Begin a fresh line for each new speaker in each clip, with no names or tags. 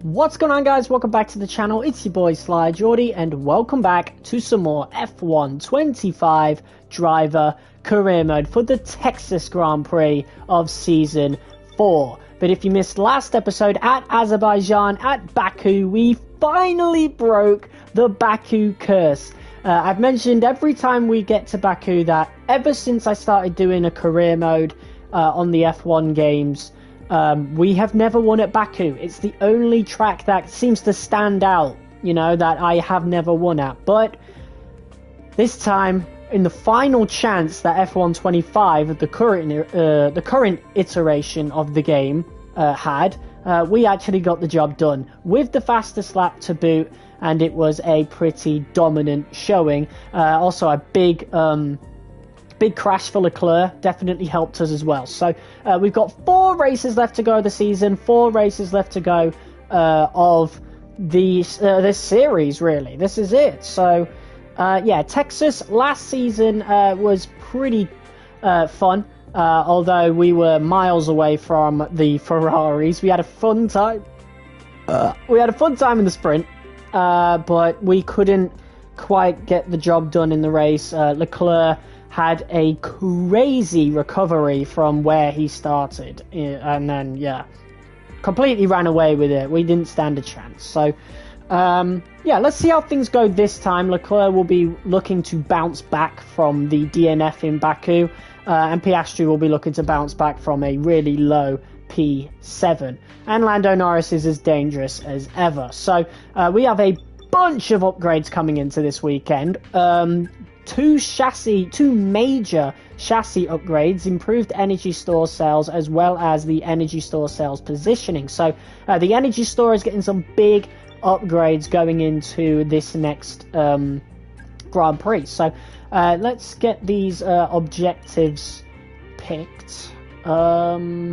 What's going on, guys? Welcome back to the channel. It's your boy Sly Geordie, and welcome back to some more F1 25 driver career mode for the Texas Grand Prix of Season 4. But if you missed last episode at Azerbaijan, at Baku, we finally broke the Baku curse. I've mentioned every time we get to Baku that ever since I started doing a career mode on the F1 games, we have never won at Baku. It's the only track that seems to stand out, you know, that I have never won at. But this time, in the final chance that F1 25, the current iteration of the game, had, we actually got the job done with the fastest lap to boot, and it was a pretty dominant showing. Also, a big crash for Leclerc definitely helped us as well. So we've got 4 races left to go this season, 4 races left to go of this series, really. This is it. So yeah, Texas last season was pretty fun, although we were miles away from the Ferraris. We had a fun time. We had a fun time in the sprint, but we couldn't quite get the job done in the race. Leclerc had a crazy recovery from where he started, and then, yeah, completely ran away with it. We didn't stand a chance. So, yeah, let's see how things go this time. Leclerc will be looking to bounce back from the DNF in Baku, and Piastri will be looking to bounce back from a really low P7. And Lando Norris is as dangerous as ever. So, we have a bunch of upgrades coming into this weekend. Two major chassis upgrades, improved energy store cells, as well as the energy store cells positioning. So the energy store is getting some big upgrades going into this next Grand Prix. So let's get these objectives picked. We'll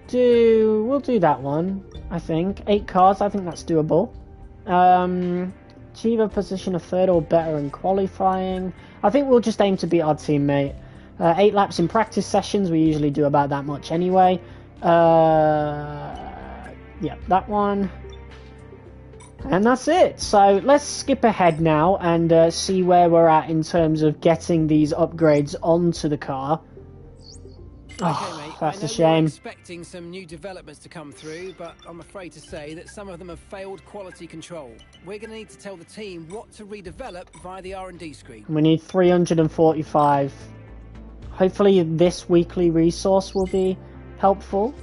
do that one, I think. 8 cars, I think that's doable. Achieve a position of 3rd or better in qualifying. I think we'll just aim to beat our teammate. 8 laps in practice sessions. We usually do about that much anyway. Yeah, that one. And that's it. So let's skip ahead now and see where we're at in terms of getting these upgrades onto the car. Oh, okay, that's a shame.
We're expecting some new developments to come through, but I'm afraid to say that some of them have failed quality control. We're going to need to tell the team what to redevelop via the R&D screen.
We need 345. Hopefully this weekly resource will be helpful.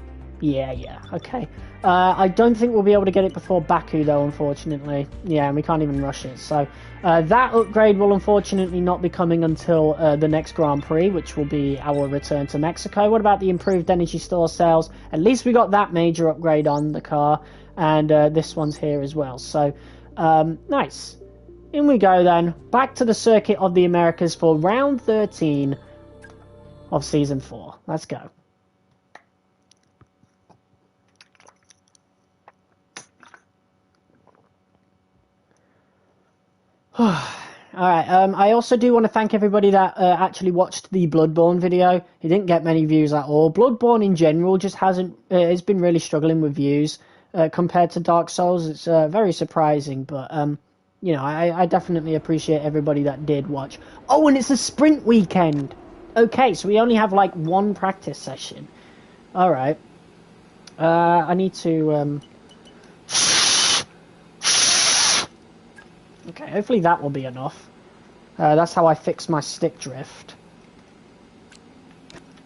Yeah, okay. I don't think we'll be able to get it before Baku, though, unfortunately. Yeah, and we can't even rush it. So that upgrade will unfortunately not be coming until the next Grand Prix, which will be our return to Mexico. What about the improved energy store cells? At least we got that major upgrade on the car, and this one's here as well. So, nice. In we go then. Back to the Circuit of the Americas for round 13 of Season 4. Let's go. Alright, I also do want to thank everybody that actually watched the Bloodborne video. It didn't get many views at all. Bloodborne in general just hasn't, it's been really struggling with views compared to Dark Souls. It's very surprising, but, you know, I definitely appreciate everybody that did watch. Oh, and it's a sprint weekend! Okay, so we only have, like, 1 practice session. Alright. I need to, Okay, hopefully that will be enough. That's how I fix my stick drift.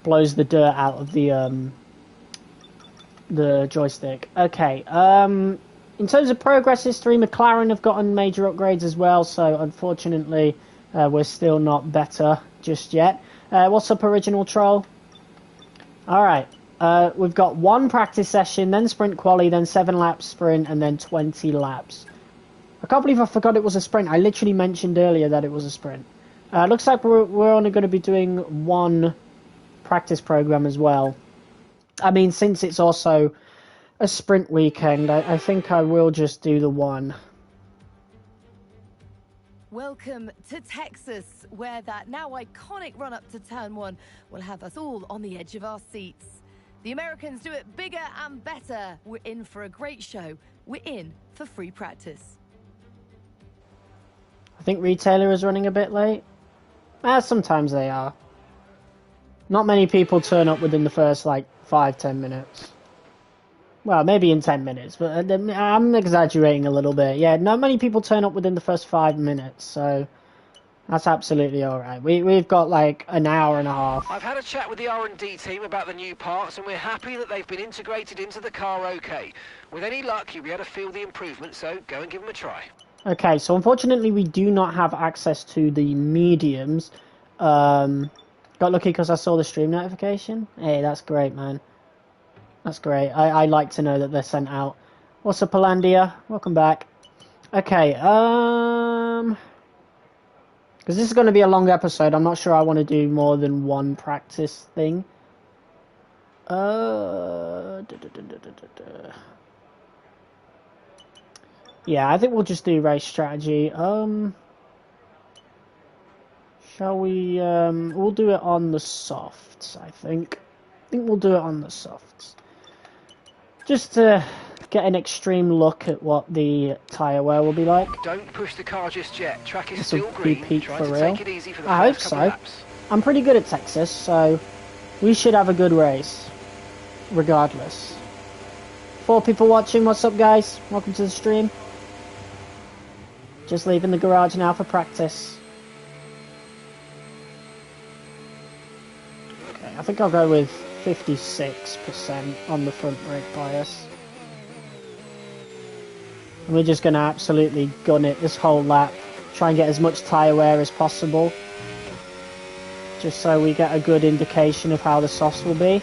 Blows the dirt out of the joystick. Okay, in terms of progress history, McLaren have gotten major upgrades as well, so unfortunately we're still not better just yet. What's up, Original Troll? Alright, we've got 1 practice session, then sprint quali, then 7 laps sprint, and then 20 laps. I can't believe I forgot it was a sprint. I literally mentioned earlier that it was a sprint. Looks like we're only going to be doing 1 practice program as well. I mean, since it's also a sprint weekend, I think I will just do the 1.
Welcome to Texas, where that now iconic run up to turn 1 will have us all on the edge of our seats. The Americans do it bigger and better. We're in for a great show. We're in for free practice.
I think retailer is running a bit late. Sometimes they are. Not many people turn up within the first, like, 5-10 minutes. Well, maybe in 10 minutes, but I'm exaggerating a little bit. Yeah, not many people turn up within the first 5 minutes, so that's absolutely alright. We've got like an hour and a half.
I've had a chat with the R&D team about the new parts, and we're happy that they've been integrated into the car okay. With any luck, you'll be able to feel the improvement, so go and give them a try.
Okay, so unfortunately we do not have access to the mediums. Got lucky because I saw the stream notification. Hey, that's great, man. That's great. I like to know that they're sent out. What's up, Alandia? Welcome back. Okay, because this is going to be a long episode. I'm not sure I want to do more than one practice thing. Yeah, I think we'll just do race strategy. Shall we? We'll do it on the softs, I think. I think we'll do it on the softs. Just to get an extreme look at what the tyre wear will be like.
Don't push the car just yet. Track is
This
still
will be
green.
peak
Try
for
to
real.
take it easy for the
I hope
first couple
so.
laps.
I'm pretty good at Texas, so we should have a good race, regardless. 4 people watching. What's up, guys? Welcome to the stream. Just leaving the garage now for practice. Okay, I think I'll go with 56% on the front brake bias. And we're just going to absolutely gun it this whole lap. Try and get as much tyre wear as possible. Just so we get a good indication of how the softs will be.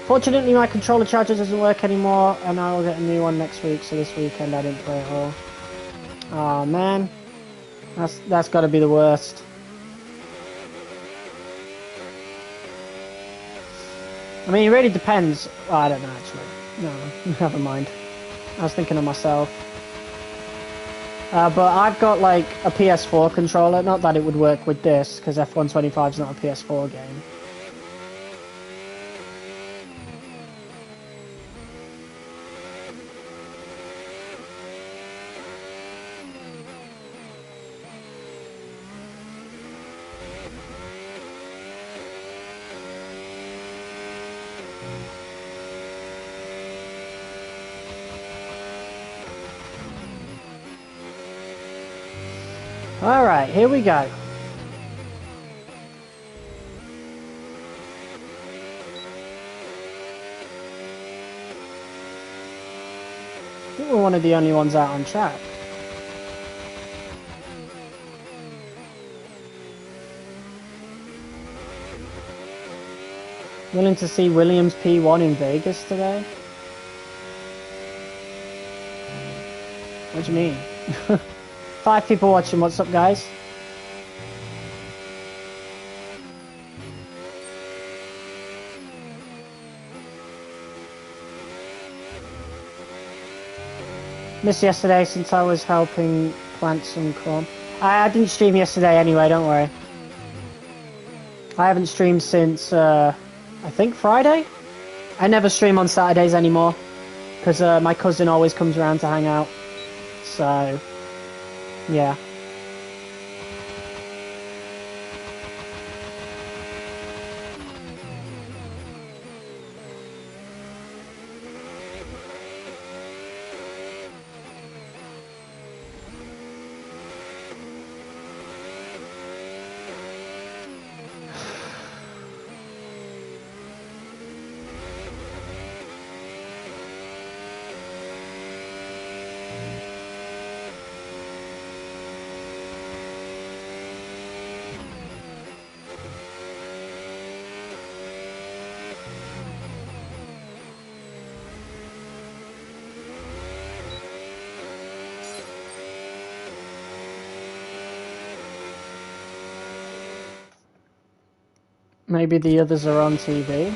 Fortunately, my controller charger doesn't work anymore, and I will get a new one next week, so this weekend I didn't play at all. Oh man, that's got to be the worst. I mean, it really depends. Oh, I don't know, actually. No, never mind. I was thinking of myself. But I've got, like, a PS4 controller. Not that it would work with this, because F125 is not a PS4 game. Alright, here we go. I think we're one of the only ones out on track. Willing to see Williams P1 in Vegas today? What do you mean? 5 people watching. What's up, guys? Missed yesterday since I was helping plant some corn. I didn't stream yesterday anyway, don't worry. I haven't streamed since, I think Friday? I never stream on Saturdays anymore, because my cousin always comes around to hang out. So, yeah. Maybe the others are on TV.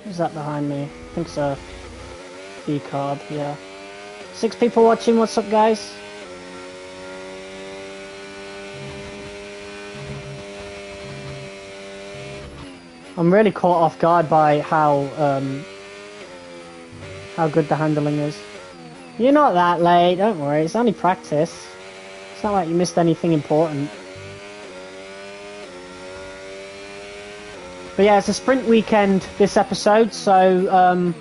Who's that behind me? I think so. V-Carb, yeah. 6 people watching, what's up guys? I'm really caught off guard by how good the handling is. You're not that late, don't worry, it's only practice. It's not like you missed anything important. But yeah, it's a sprint weekend this episode, so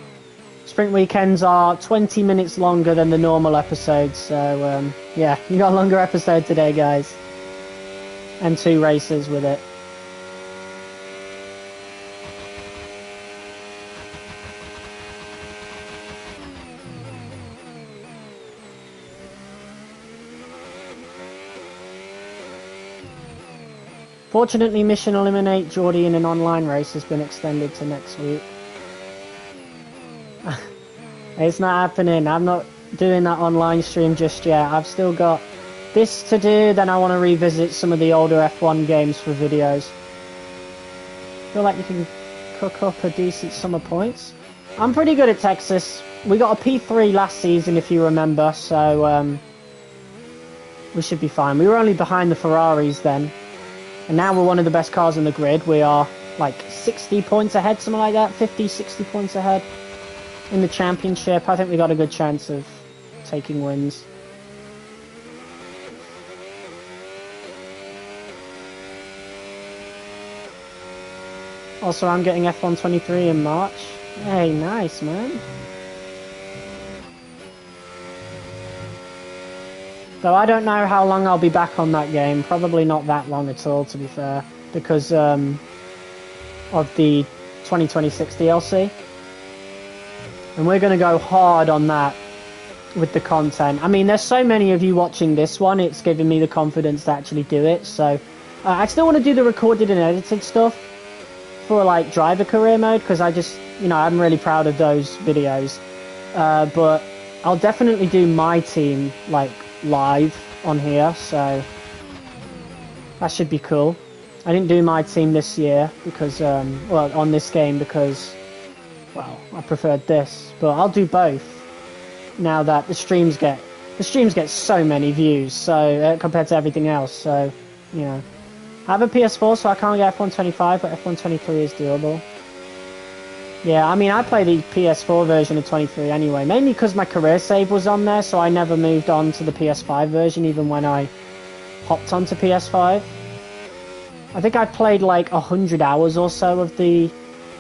sprint weekends are 20 minutes longer than the normal episodes, so yeah, you got a longer episode today guys. And 2 races with it. Fortunately, Mission Eliminate Geordie in an online race has been extended to next week. It's not happening. I'm not doing that online stream just yet. I've still got this to do, then I want to revisit some of the older F1 games for videos. Feel like you can cook up a decent sum of points. I'm pretty good at Texas. We got a P3 last season, if you remember, so we should be fine. We were only behind the Ferraris then. And now we're one of the best cars in the grid. We are like 60 points ahead, something like that. 50, 60 points ahead in the championship. I think we got a good chance of taking wins. Also, I'm getting F123 in March. Hey, nice, man. Though I don't know how long I'll be back on that game. Probably not that long at all, to be fair. Because of the 2026 DLC. And we're going to go hard on that with the content. I mean, there's so many of you watching this one, it's giving me the confidence to actually do it. So, I still want to do the recorded and edited stuff for, like, driver career mode. Because I just, you know, I'm really proud of those videos. But I'll definitely do my team, like, live on here, so that should be cool. I didn't do my team this year because well, on this game because, well, I preferred this, but I'll do both now that the streams get so many views, so compared to everything else. So, you know, I have a PS4, so I can't get F125, but F123 is doable. Yeah, I mean, I play the PS4 version of 23 anyway, mainly because my career save was on there, so I never moved on to the PS5 version, even when I hopped onto PS5. I think I played like 100 hours or so of the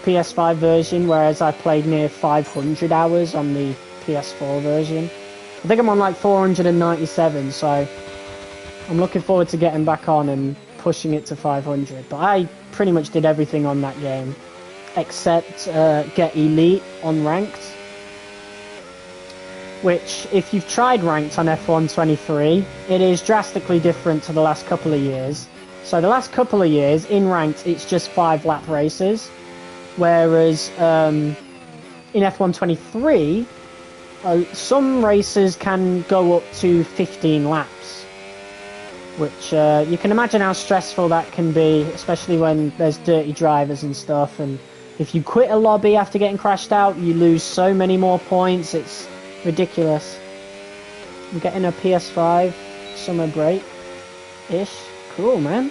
PS5 version, whereas I played near 500 hours on the PS4 version. I think I'm on like 497, so I'm looking forward to getting back on and pushing it to 500. But I pretty much did everything on that game, except get Elite on Ranked, which, if you've tried Ranked on F123, it is drastically different to the last couple of years. So the last couple of years, in Ranked, it's just 5-lap races, whereas in F123, some races can go up to 15 laps, which you can imagine how stressful that can be, especially when there's dirty drivers and stuff, and if you quit a lobby after getting crashed out, you lose so many more points. It's ridiculous. I'm getting a PS5 summer break-ish. Cool, man.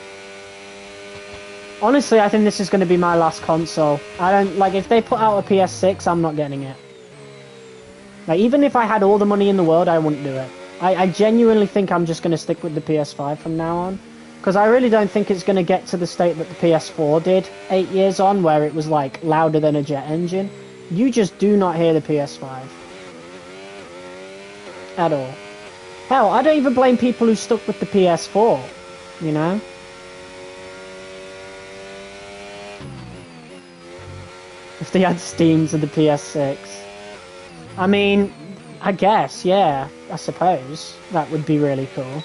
Honestly, I think this is going to be my last console. I don't, like, if they put out a PS6, I'm not getting it. Like, even if I had all the money in the world, I wouldn't do it. I genuinely think I'm just going to stick with the PS5 from now on. Because I really don't think it's going to get to the state that the PS4 did 8 years on, where it was, like, louder than a jet engine. You just do not hear the PS5. At all. Hell, I don't even blame people who stuck with the PS4, you know? If they had Steam to the PS6. I mean, I guess, yeah, I suppose. That would be really cool.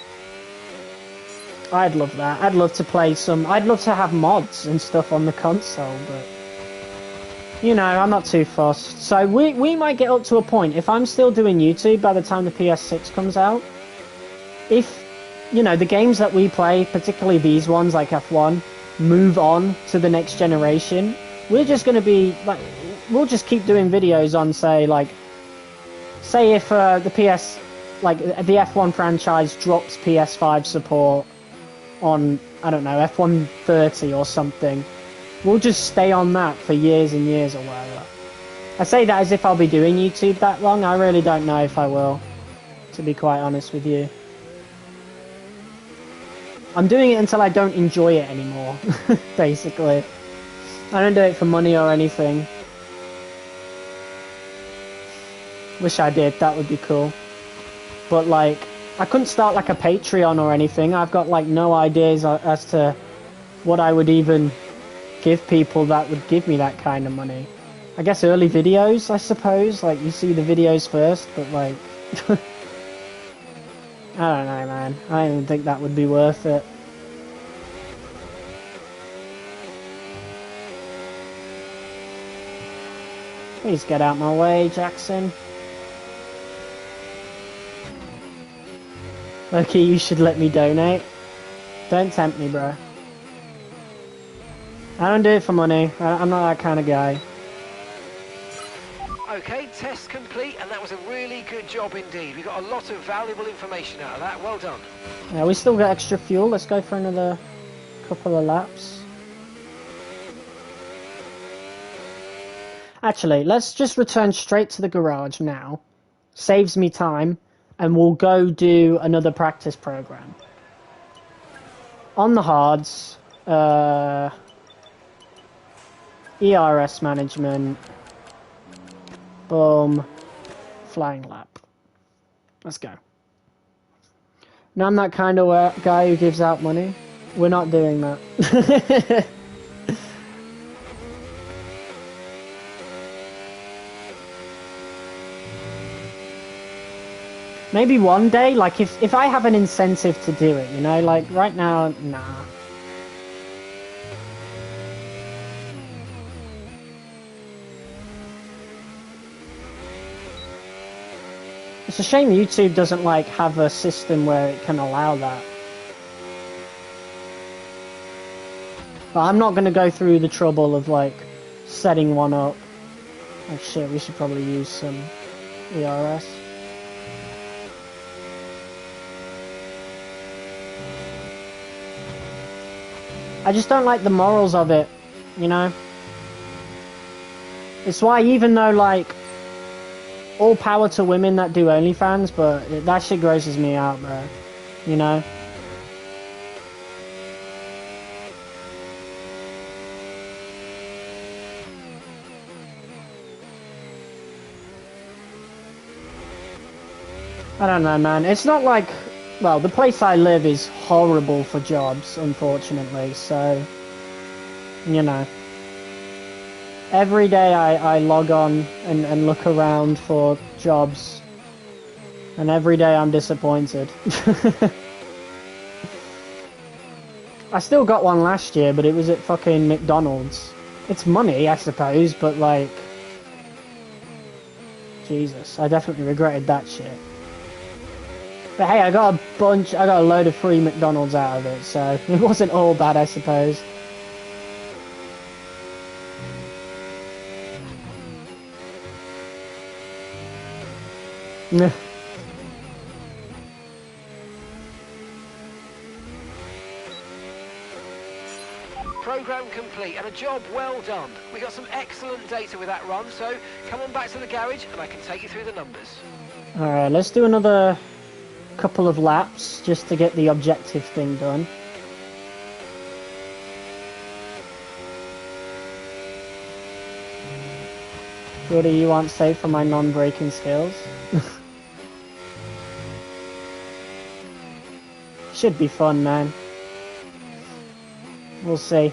I'd love that. I'd love to play some... I'd love to have mods and stuff on the console, but... You know, I'm not too fussed. So we might get up to a point, if I'm still doing YouTube by the time the PS6 comes out, if, you know, the games that we play, particularly these ones like F1, move on to the next generation, we're just going to be, like, we'll just keep doing videos on, say if the PS, like the F1 franchise drops PS5 support on, I don't know, F1 30 or something, we'll just stay on that for years and years or whatever. I say that as if I'll be doing YouTube that long. I really don't know if I will, to be quite honest with you. I'm doing it until I don't enjoy it anymore, basically. I don't do it for money or anything. Wish I did, that would be cool. But like, I couldn't start like a Patreon or anything. I've got like no ideas as to what I would even give people that would give me that kind of money. I guess early videos, I suppose. Like, you see the videos first, but like... I don't know, man. I don't even think that would be worth it. Please get out my way, Jackson. Okay, you should let me donate. Don't tempt me, bro. I don't do it for money. I'm not that kind of guy.
Okay, test complete, and that was a really good job indeed. We got a lot of valuable information out of that. Well done.
Yeah, we still got extra fuel. Let's go for another couple of laps. Actually, let's just return straight to the garage now. Saves me time, and we'll go do another practice program. On the hards, ERS management, boom, flying lap. Let's go. Now I'm that kind of guy who gives out money. We're not doing that. Maybe one day, like if I have an incentive to do it, you know, like right now, nah. It's a shame YouTube doesn't like have a system where it can allow that. But I'm not going to go through the trouble of like setting one up. Oh shit, we should probably use some ERS. I just don't like the morals of it, you know? It's why even though, like, all power to women that do OnlyFans, but that shit grosses me out, bro. You know? I don't know, man. It's not like... Well, the place I live is horrible for jobs, unfortunately, so... You know. Every day I log on and look around for jobs. And every day I'm disappointed. I still got one last year, but it was at fucking McDonald's. It's money, I suppose, but like... Jesus, I definitely regretted that shit. But hey, I got a load of free McDonald's out of it, so it wasn't all bad, I suppose.
Program complete and a job well done. We got some excellent data with that run, so come on back to the garage and I can take you through the numbers.
Alright, let's do another couple of laps just to get the objective thing done. What do you want to say for my non-braking skills? Should be fun, man. We'll see.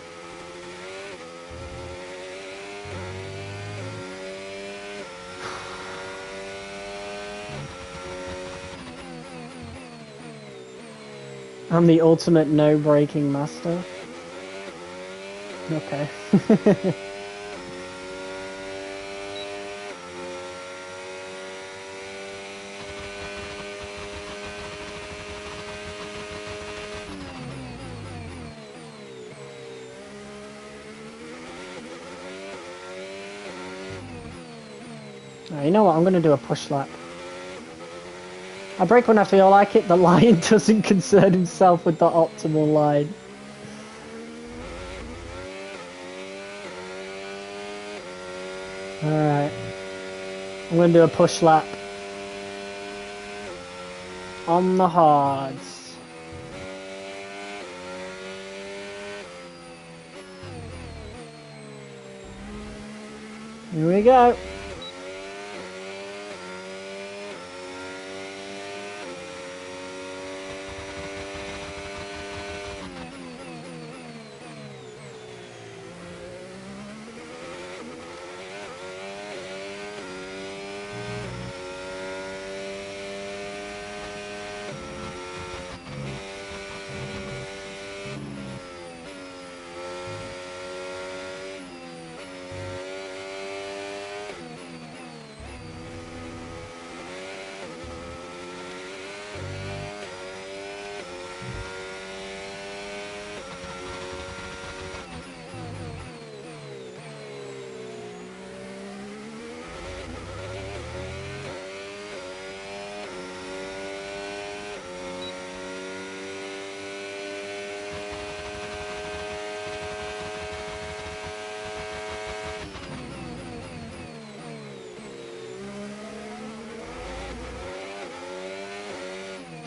I'm the ultimate no-braking master. Okay. Right, you know what? I'm going to do a push lap. I brake when I feel like it. The lion doesn't concern himself with the optimal line. Alright. I'm going to do a push lap. On the hards. Here we go.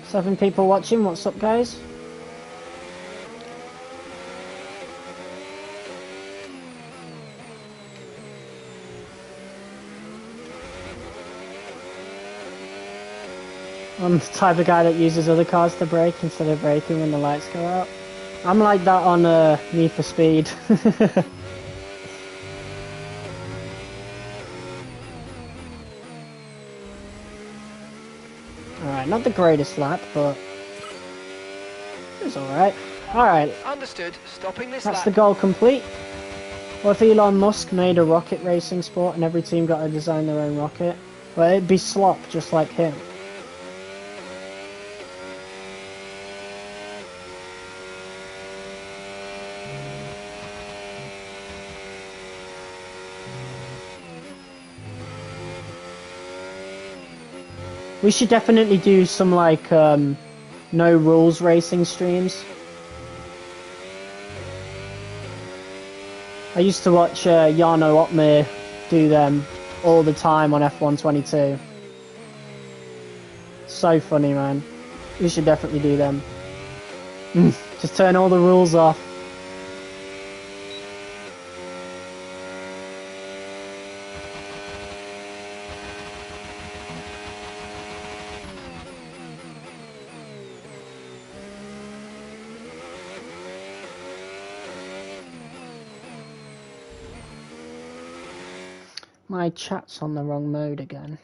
Seven people watching, what's up guys? I'm the type of guy that uses other cars to brake instead of braking when the lights go out. I'm like that on Need for Speed. Alright, not the greatest lap, but it's alright. Alright.
Understood. Stopping this
That's
lap.
the goal complete. What if Elon Musk made a rocket racing sport and every team got to design their own rocket? Well, it'd be slop just like him. We should definitely do some like no rules racing streams. I used to watch Jarno Opmeer do them all the time on F122. So funny, man. We should definitely do them. Just turn all the rules off. My chat's on the wrong mode again.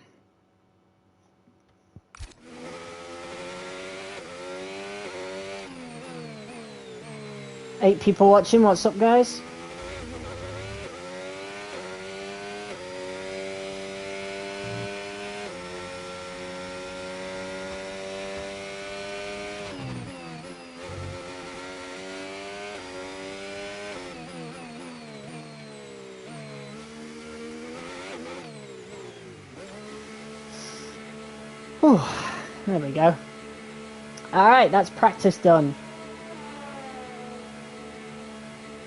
Eight people watching, what's up guys? Whew, there we go. Alright, that's practice done.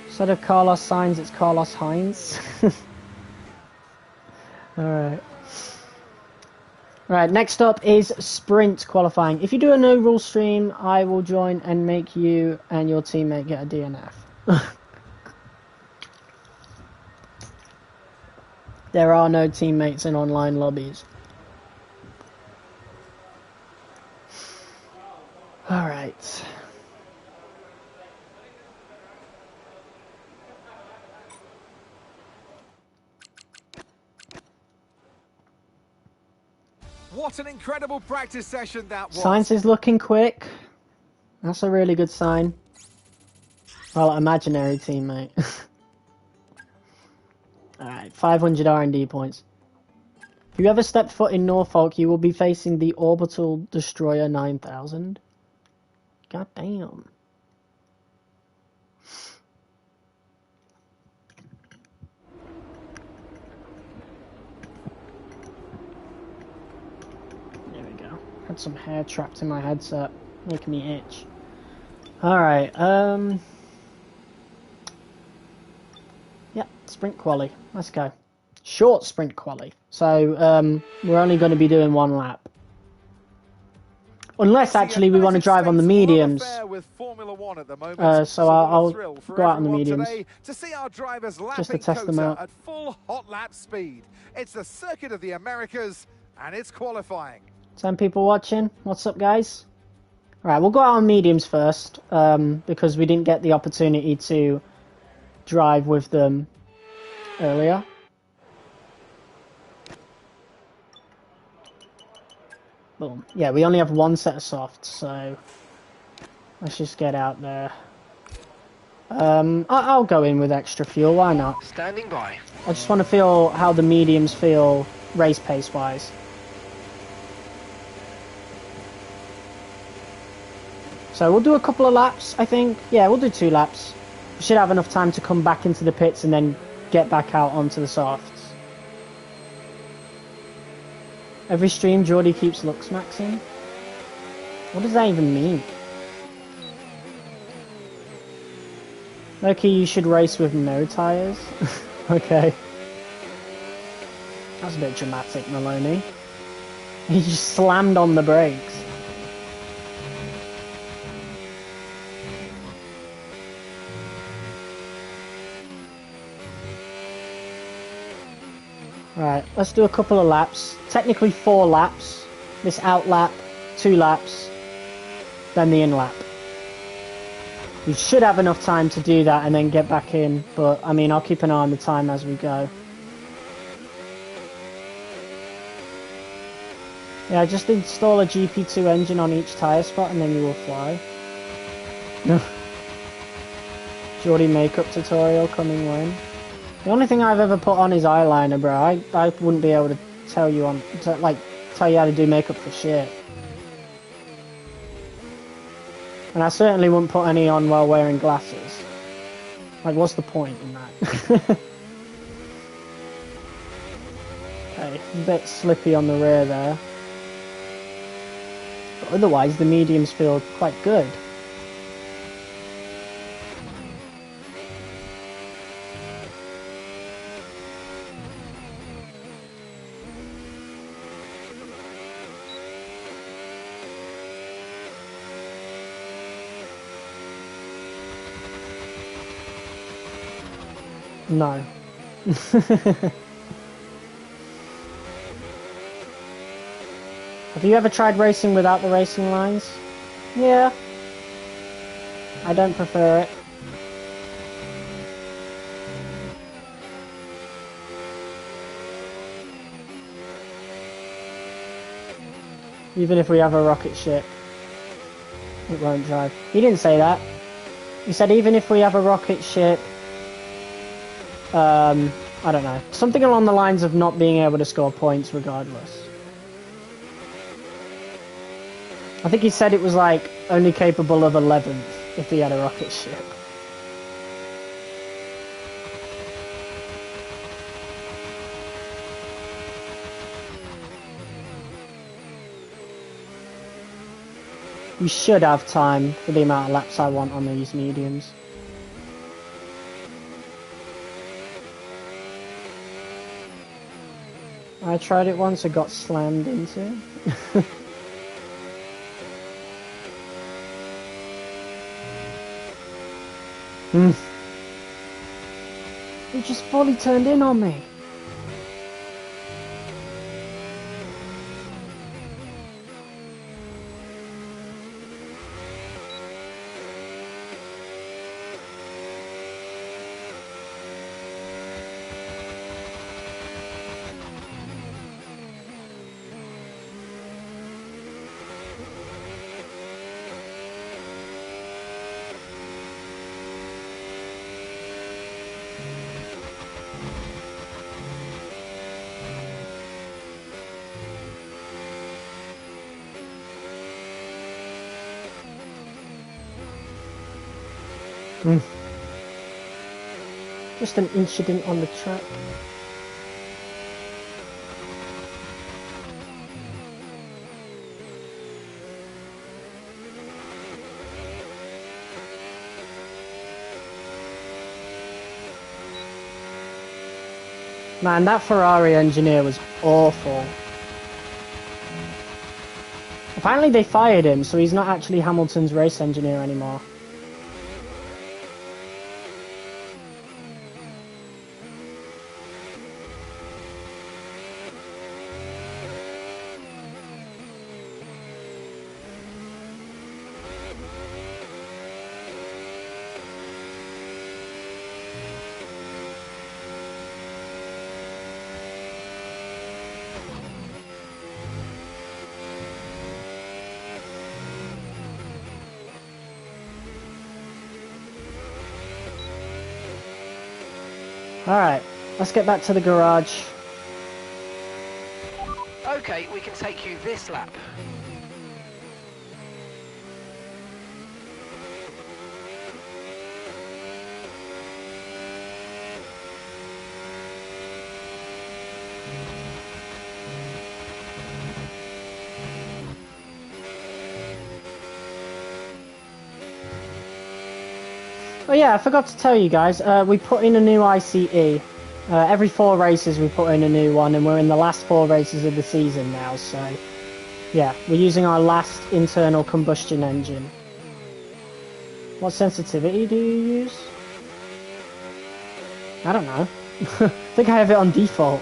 Instead of Carlos Sainz, it's Carlos Hines. Alright. Right, next up is sprint qualifying. If you do a no rule stream, I will join and make you and your teammate get a DNF. There are no teammates in online lobbies. Alright.
What an incredible practice session that was.
Sainz is looking quick. That's a really good sign. Well, imaginary teammate. Alright, 500 R&D points. If you ever step foot in Norfolk, you will be facing the Orbital Destroyer 9000. God damn. Had some hair trapped in my headset, making me itch. Alright, yeah, sprint quali. Let's go. Short sprint quali. So, we're only going to be doing 1 lap. Unless, actually, we want to drive on the mediums. So I'll go out on the mediums.
To see our drivers
just to test them out.
At full hot lap speed. It's the Circuit of the Americas, and it's qualifying.
10 people watching. What's up, guys? Alright, we'll go out on mediums first, because we didn't get the opportunity to drive with them earlier. Boom. Yeah, we only have 1 set of softs, so let's just get out there. I'll go in with extra fuel, why not?
Standing by.
I just want to feel how the mediums feel race pace wise. So we'll do a couple of laps, I think. Yeah, we'll do 2 laps. We should have enough time to come back into the pits and then get back out onto the softs. Every stream, Geordie keeps looks maxing. What does that even mean? Okay, you should race with no tyres. Okay. That's a bit dramatic, Maloney. He just slammed on the brakes. Right, let's do a couple of laps. Technically 4 laps. This out lap, 2 laps, then the in lap. We should have enough time to do that and then get back in, but I mean, I'll keep an eye on the time as we go. Yeah, just install a GP2 engine on each tyre spot and then you will fly. Geordie makeup tutorial coming when? The only thing I've ever put on is eyeliner, bro. I wouldn't be able to tell you tell you how to do makeup for shit. And I certainly wouldn't put any on while wearing glasses. Like, what's the point in that? Okay, a bit slippy on the rear there. But otherwise, the mediums feel quite good. No. Have you ever tried racing without the racing lines? Yeah. I don't prefer it. Even if we have a rocket ship, it won't drive. He didn't say that. He said even if we have a rocket ship, I don't know. Something along the lines of not being able to score points regardless. I think he said it was like only capable of 11th if he had a rocket ship. We should have time for the amount of laps I want on these mediums. I tried it once, and got slammed into. He just fully turned in on me. Just an incident on the track. Man, that Ferrari engineer was awful. Apparently they fired him, so he's not actually Hamilton's race engineer anymore. Alright, let's get back to the garage.
Okay, we can take you this lap.
Oh yeah, I forgot to tell you guys, we put in a new ICE. Every 4 races we put in a new one, and we're in the last 4 races of the season now, so... Yeah, we're using our last internal combustion engine. What sensitivity do you use? I don't know. I think I have it on default.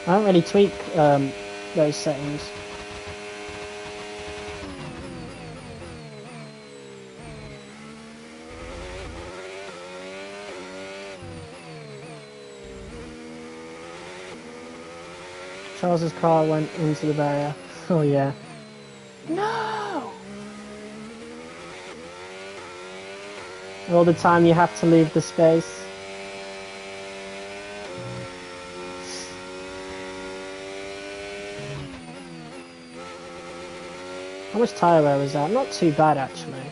I don't really tweak those settings. Charles's car went into the barrier. Oh yeah. No! All the time you have to leave the space. How much tyre wear was that? Not too bad actually.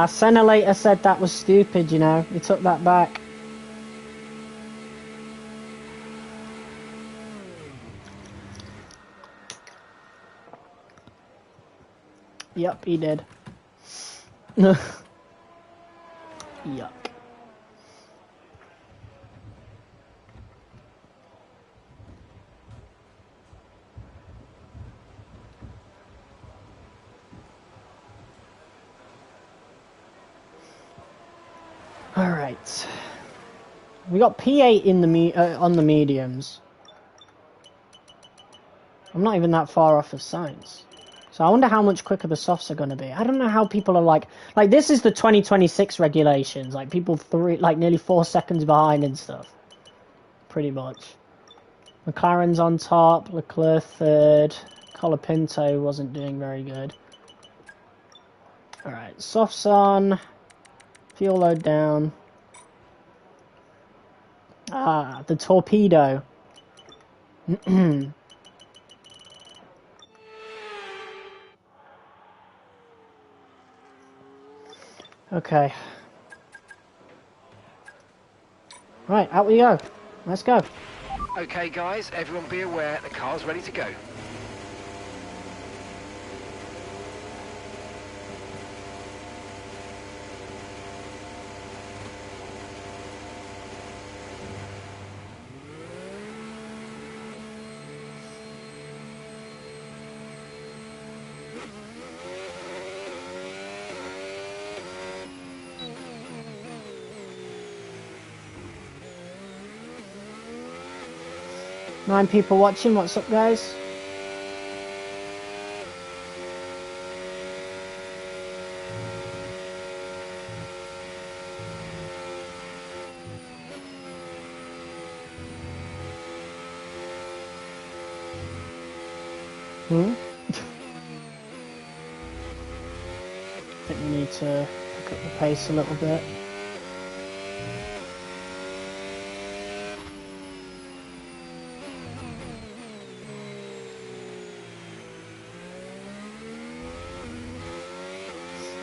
Senna later said that was stupid, you know. He took that back. Yup, he did. Yuck. Alright. We got P8 in the on the mediums. I'm not even that far off of Sainz. So I wonder how much quicker the softs are going to be. I don't know how people are like this is the 2026 regulations. Like people nearly 4 seconds behind and stuff. Pretty much. McLaren's on top, Leclerc third. Colapinto wasn't doing very good. Alright, softs on. Fuel load down. Ah, the torpedo. Okay. Right, out we go. Let's go.
Okay guys, everyone be aware, the car's ready to go.
Nine people watching, what's up guys? I think we need to pick up the pace a little bit.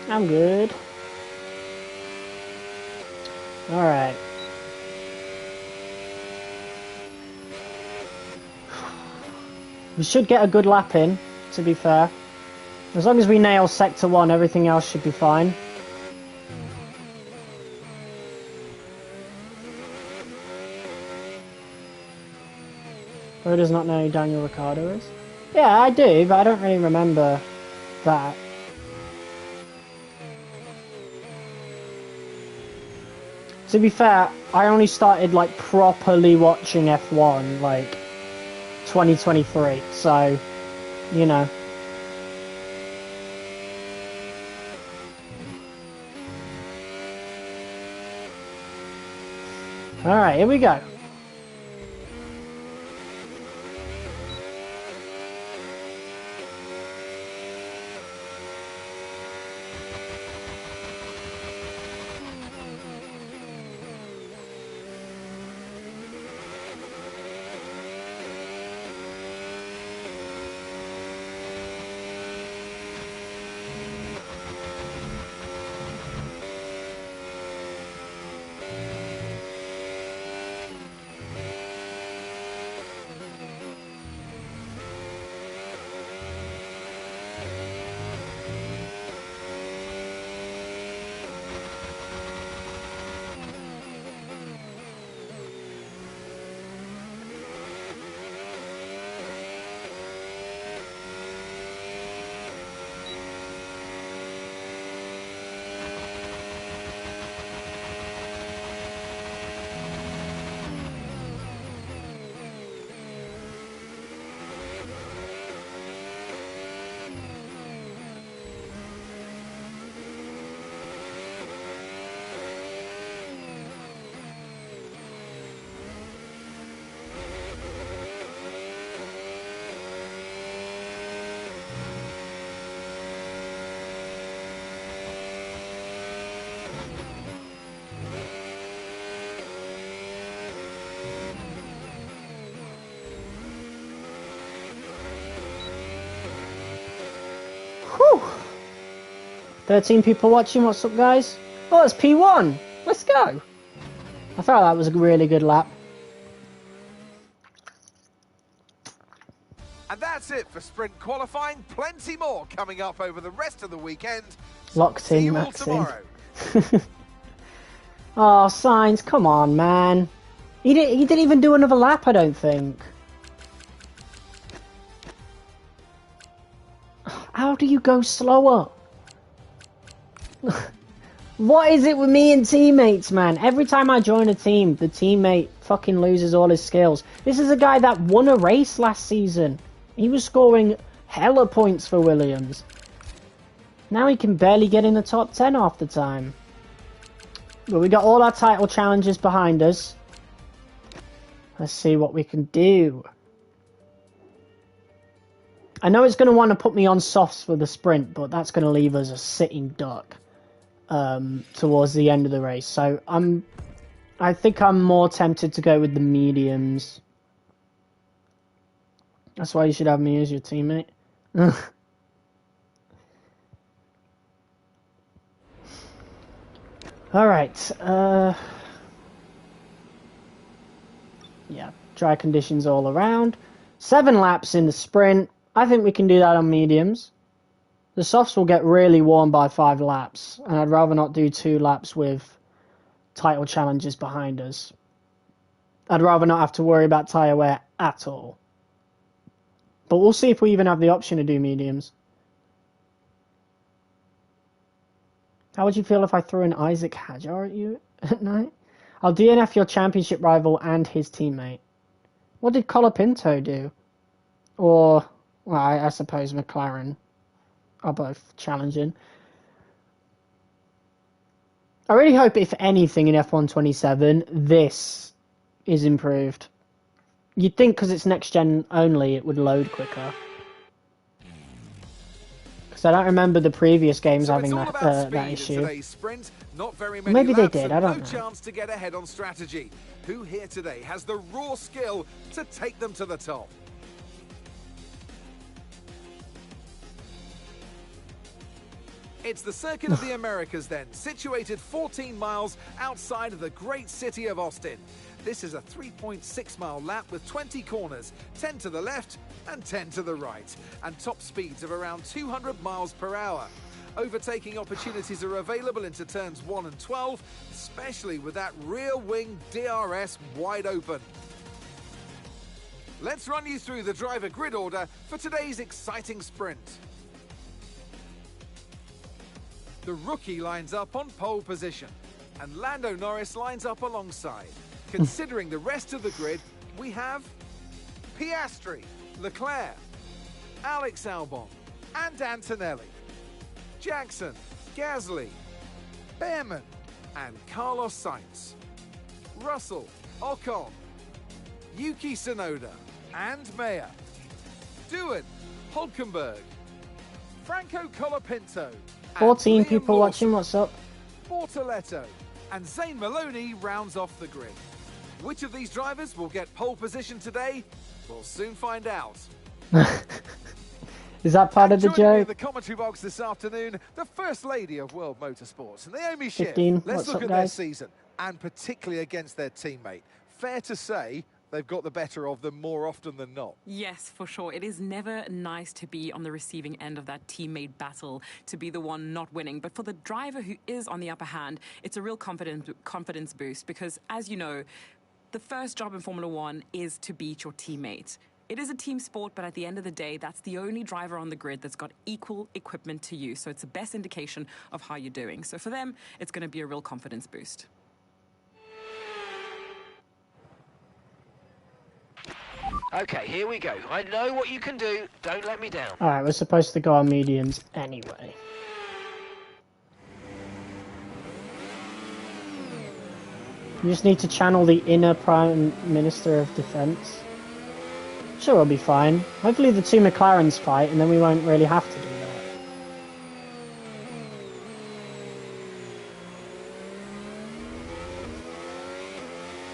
I'm good. Alright. We should get a good lap in, to be fair. As long as we nail Sector 1, everything else should be fine. Who does not know who Daniel Ricciardo is? Yeah, I do, but I don't really remember that. To be fair, I only started like properly watching F1 like 2023, so you know. Alright, here we go. Whew. 13 people watching, what's up guys? Oh, it's P1! Let's go! I thought that was a really good lap.
And that's it for sprint qualifying. Plenty more coming up over the rest of the weekend.
Locked
See
in,
you all
Max
tomorrow.
Oh, Sainz, come on, man. He didn't even do another lap, I don't think. How do you go slower? What is it with me and teammates, man? Every time I join a team, the teammate fucking loses all his skills. This is a guy that won a race last season. He was scoring hella points for Williams. Now he can barely get in the top 10 half the time. But we got all our title challenges behind us. Let's see what we can do. I know it's going to want to put me on softs for the sprint, but that's going to leave us a sitting duck towards the end of the race. So I think I'm more tempted to go with the mediums. That's why you should have me as your teammate. Alright, yeah, dry conditions all around. 7 laps in the sprint. I think we can do that on mediums. The softs will get really warm by 5 laps, and I'd rather not do 2 laps with title challenges behind us. I'd rather not have to worry about tyre wear at all. But we'll see if we even have the option to do mediums. How would you feel if I threw an Isaac Hadjar at you at night? I'll DNF your championship rival and his teammate. What did Colapinto do? Or, well, I suppose McLaren are both challenging. I really hope, if anything, in F1 27, this is improved. You'd think because it's next gen only, it would load quicker. Because I don't remember the previous games having that issue.
Sprint, not very many
Maybe they
laps
did,
and
I don't
no
know.
chance to get ahead on strategy. Who here today has the raw skill to take them to the top? It's the Circuit of the Americas then, situated 14 miles outside of the great city of Austin. This is a 3.6 mile lap with 20 corners, 10 to the left, and 10 to the right, and top speeds of around 200 miles per hour. Overtaking opportunities are available into turns 1 and 12, especially with that rear wing DRS wide open. Let's run you through the driver grid order for today's exciting sprint. The rookie lines up on pole position, and Lando Norris lines up alongside. Considering the rest of the grid, we have Piastri, Leclerc, Alex Albon, and Antonelli, Jackson, Gasly, Behrman, and Carlos Sainz, Russell, Ocon, Yuki Tsunoda, and Mayer, Doohan, Hulkenberg, Franco Colapinto,
14
Liam
people
Lawson,
watching, what's up?
Bortoletto, and Zayn Maloney rounds off the grid. Which of these drivers will get pole position today? We'll soon find out.
Is that part of the
Joining me in
joke?
the commentary box this afternoon, the First Lady of World Motorsports, Naomi Schiff.
15,
Let's
what's
look
up,
at their
guys?
season, and particularly against their teammate. Fair to say they've got the better of them more often than not.
Yes, for sure. It is never nice to be on the receiving end of that teammate battle, to be the one not winning. But for the driver who is on the upper hand, it's a real confidence boost because, as you know, the first job in Formula One is to beat your teammate. It is a team sport, but at the end of the day, that's the only driver on the grid that's got equal equipment to you. So it's the best indication of how you're doing. So for them, it's going to be a real confidence boost.
Okay, here we go. I know what you can do. Don't let me down.
Alright, we're supposed to go on mediums anyway. You just need to channel the inner Prime Minister of Defence. Sure, we'll be fine. Hopefully the two McLarens fight and then we won't really have to do that.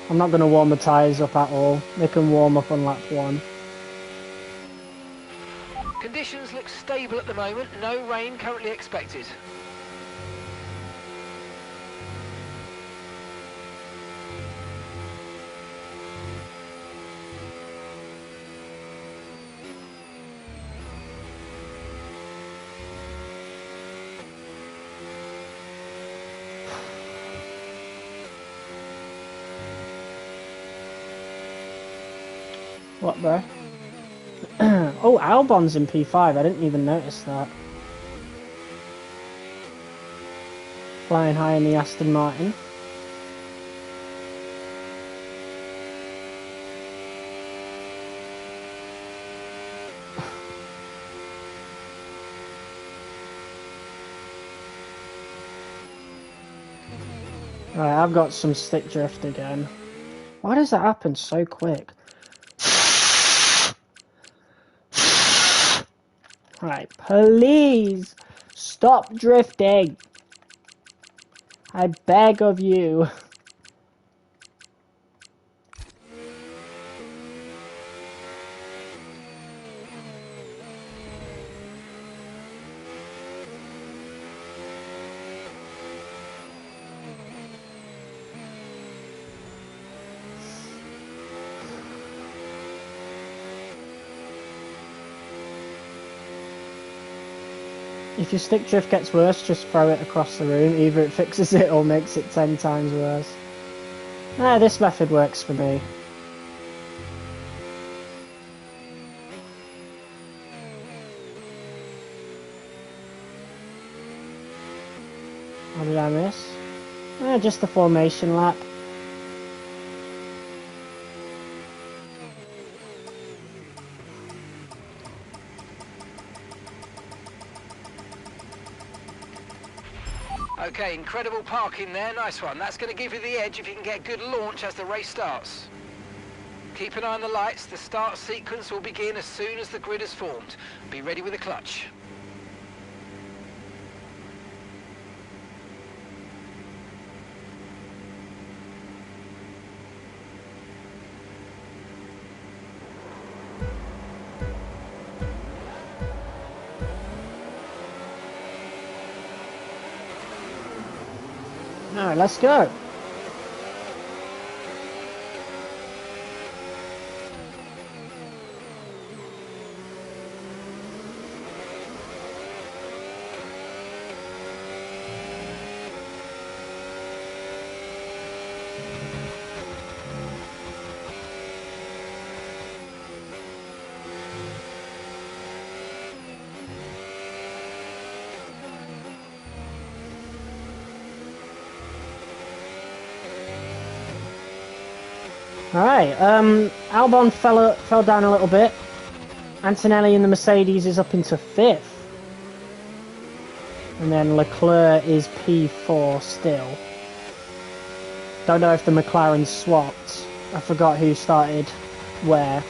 I'm not going to warm the tyres up at all. They can warm up on lap 1.
Conditions look stable at the moment. No rain currently expected.
What, bro? Oh, Albon's in P5. I didn't even notice that. Flying high in the Aston Martin. Right, I've got some stick drift again. Why does that happen so quick? Right, please stop drifting. I beg of you. If your stick drift gets worse, just throw it across the room. Either it fixes it or makes it 10 times worse. This method works for me. What did I miss? Just the formation lap.
Okay, incredible parking there. Nice one. That's going to give you the edge if you can get good launch as the race starts. Keep an eye on the lights. The start sequence will begin as soon as the grid is formed. Be ready with the clutch.
Alright, let's go. Alright, Albon fell down a little bit. Antonelli in the Mercedes is up into 5th. And then Leclerc is P4 still. Don't know if the McLaren swapped. I forgot who started where.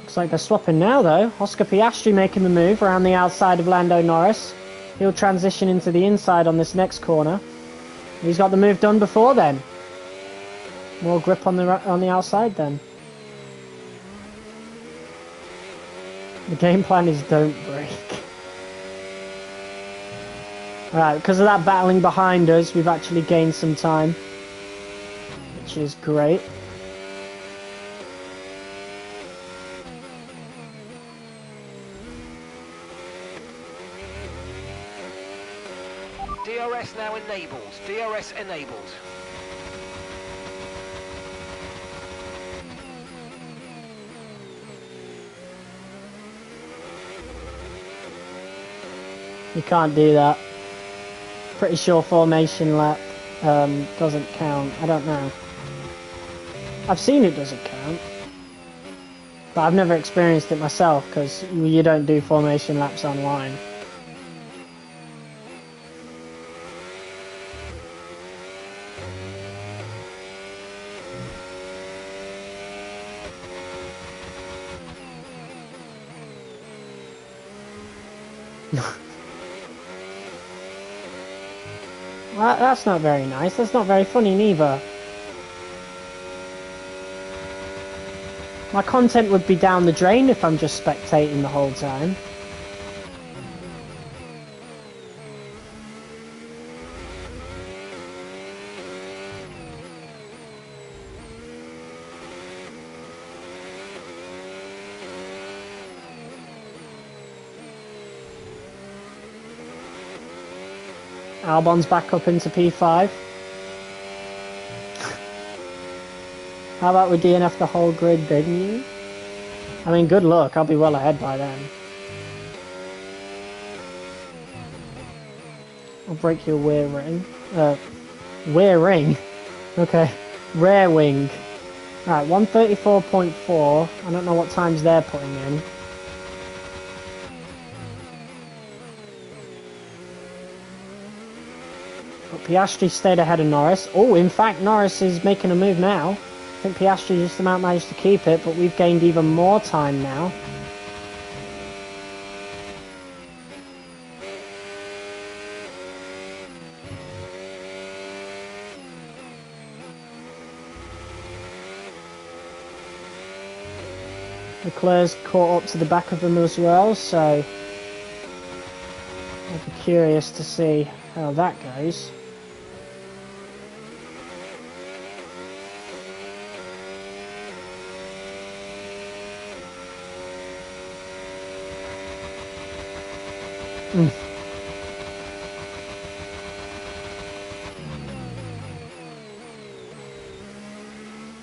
Looks like they're swapping now though. Oscar Piastri making the move around the outside of Lando Norris. He'll transition into the inside on this next corner. He's got the move done before then. More grip on the outside then. The game plan is don't break. Alright, because of that battling behind us, we've actually gained some time. Which is great.
DRS now enabled. DRS enabled.
You can't do that. Pretty sure formation lap doesn't count. I don't know. I've seen it doesn't count. But I've never experienced it myself because you don't do formation laps online. Well, that's not very nice. That's not very funny neither. My content would be down the drain if I'm just spectating the whole time. Albon's back up into P5. How about we DNF the whole grid, didn't you? I mean, good luck. I'll be well ahead by then. I'll break your rear ring. Rear ring? Okay. Rear wing. Alright, 134.4. I don't know what times they're putting in. But Piastri stayed ahead of Norris. Oh, in fact, Norris is making a move now. I think Piastri just about managed to keep it, but we've gained even more time now. Leclerc's caught up to the back of them as well, so I'll be curious to see how that goes.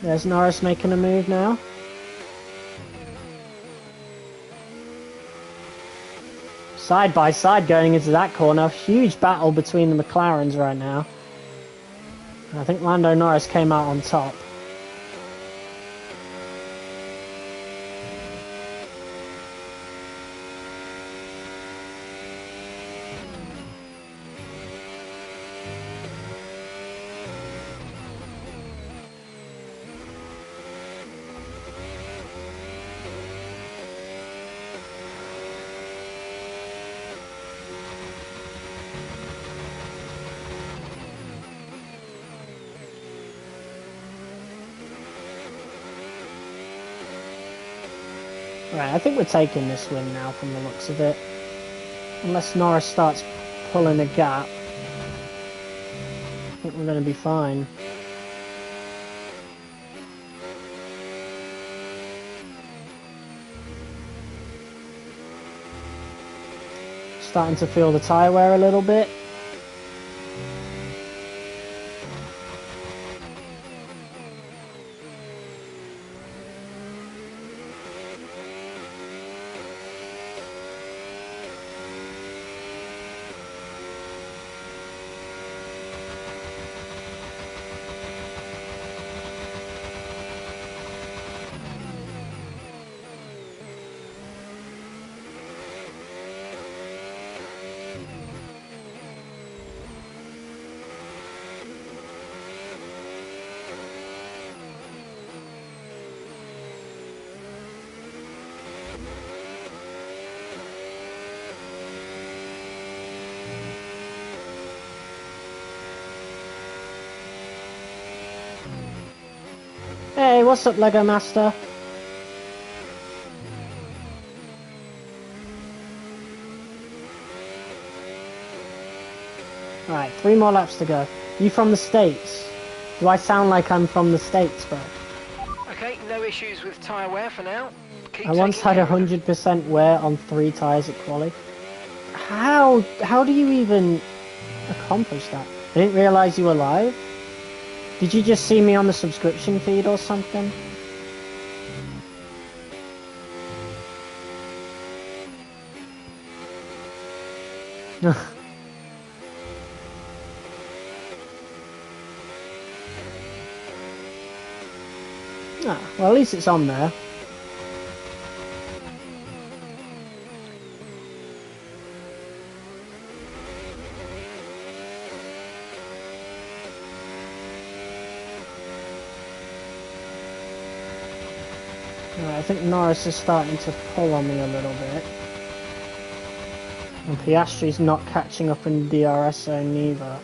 There's Norris making a move now. Side by side going into that corner. Huge battle between the McLarens right now. And I think Lando Norris came out on top. Right, I think we're taking this win now from the looks of it. Unless Norris starts pulling a gap. I think we're going to be fine. Starting to feel the tyre wear a little bit. what's up, Lego Master? Alright, 3 more laps to go. You from the States? Do I sound like I'm from the States, bro?
Okay, no issues with tyre wear for now. Keep
I once had
taking care of
100% wear on 3 tyres at quali. How do you even accomplish that? I didn't realise you were live. Did you just see me on the subscription feed or something? Ah, well, at least it's on there. I think Norris is starting to pull on me a little bit. And Piastri's not catching up in DRS zone neither.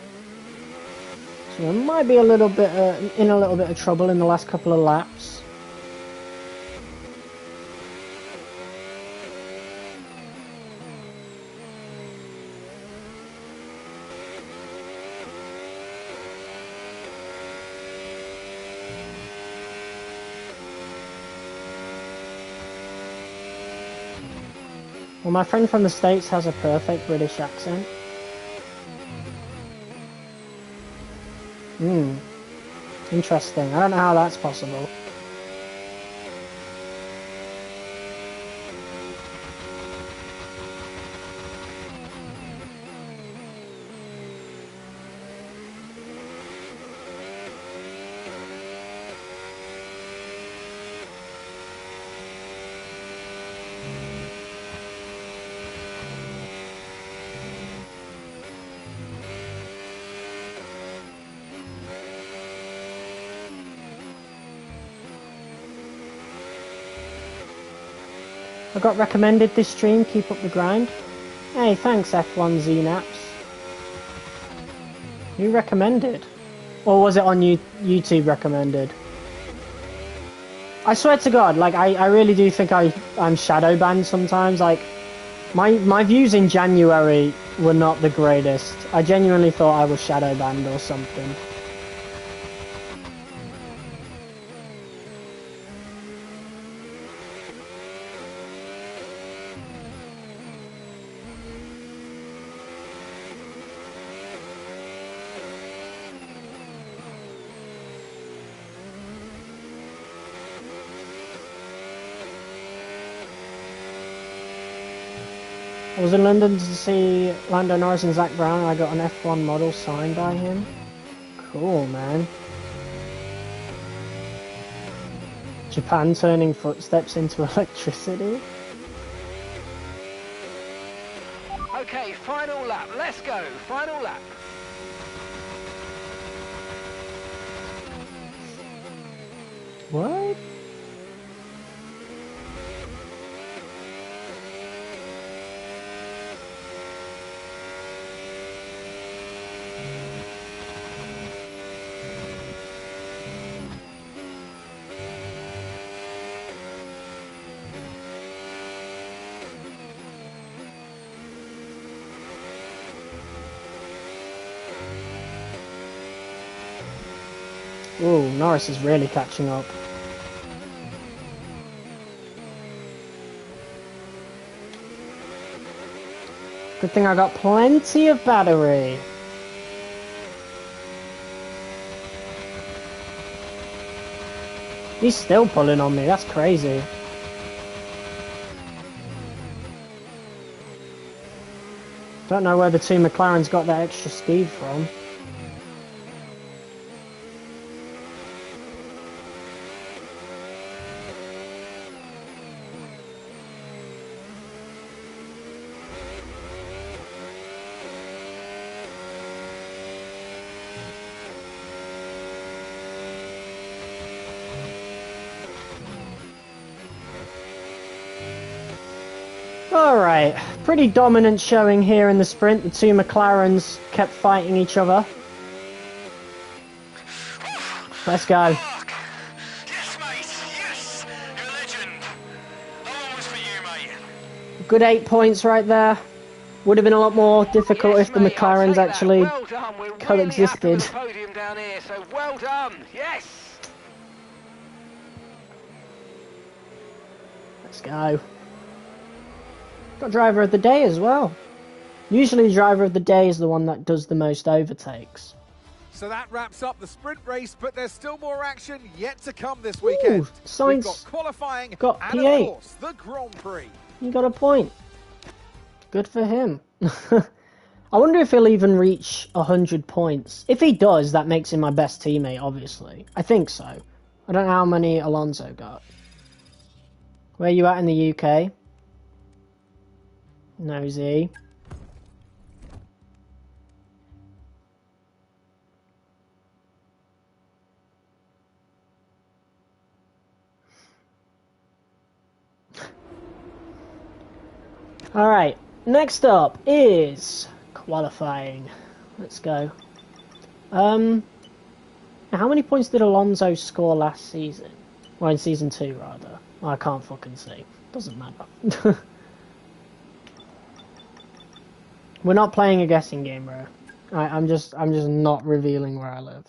So we might be a little bit in a little bit of trouble in the last couple of laps. Well, my friend from the States has a perfect British accent. Interesting. I don't know how that's possible. I got recommended this stream, keep up the grind. Hey, thanks F1 ZNaps. Who recommended? Or was it on YouTube recommended? I swear to God, like, I really do think I'm shadow banned sometimes. Like, my views in January were not the greatest. I genuinely thought I was shadow banned or something. I was in London to see Lando Norris and Zach Brown, and I got an F1 model signed by him. Cool, man. Japan turning footsteps into electricity.
Okay, final lap. Let's go. Final lap.
What? Ooh, Norris is really catching up. Good thing I got plenty of battery. He's still pulling on me, that's crazy. Don't know where the two McLarens got that extra speed from. Alright, pretty dominant showing here in the sprint. The two McLarens kept fighting each other. Let's go.
Yes, mate.
Good 8 points right there. Would have been a lot more difficult
Yes,
if the
mate, I'll
McLarens
take that.
actually
Well done. We're really happy
coexisted.
with the podium down here, so well done. Yes.
Let's go. Got driver of the day as well. Usually driver of the day is the one that does the most overtakes.
So that wraps up the sprint race, but there's still more action yet to come this weekend.
Sainz
We've got qualifying
got
and,
P8.
of course, the Grand Prix.
You got a point. Good for him. I wonder if he'll even reach 100 points. If he does, that makes him my best teammate, obviously. I think so. I don't know how many Alonso got. Where you at in the UK? Nosy. Alright, next up is qualifying. Let's go. How many points did Alonso score last season? Well, in season 2, rather. I can't fucking see. Doesn't matter. We're not playing a guessing game, bro. I'm just not revealing where I live.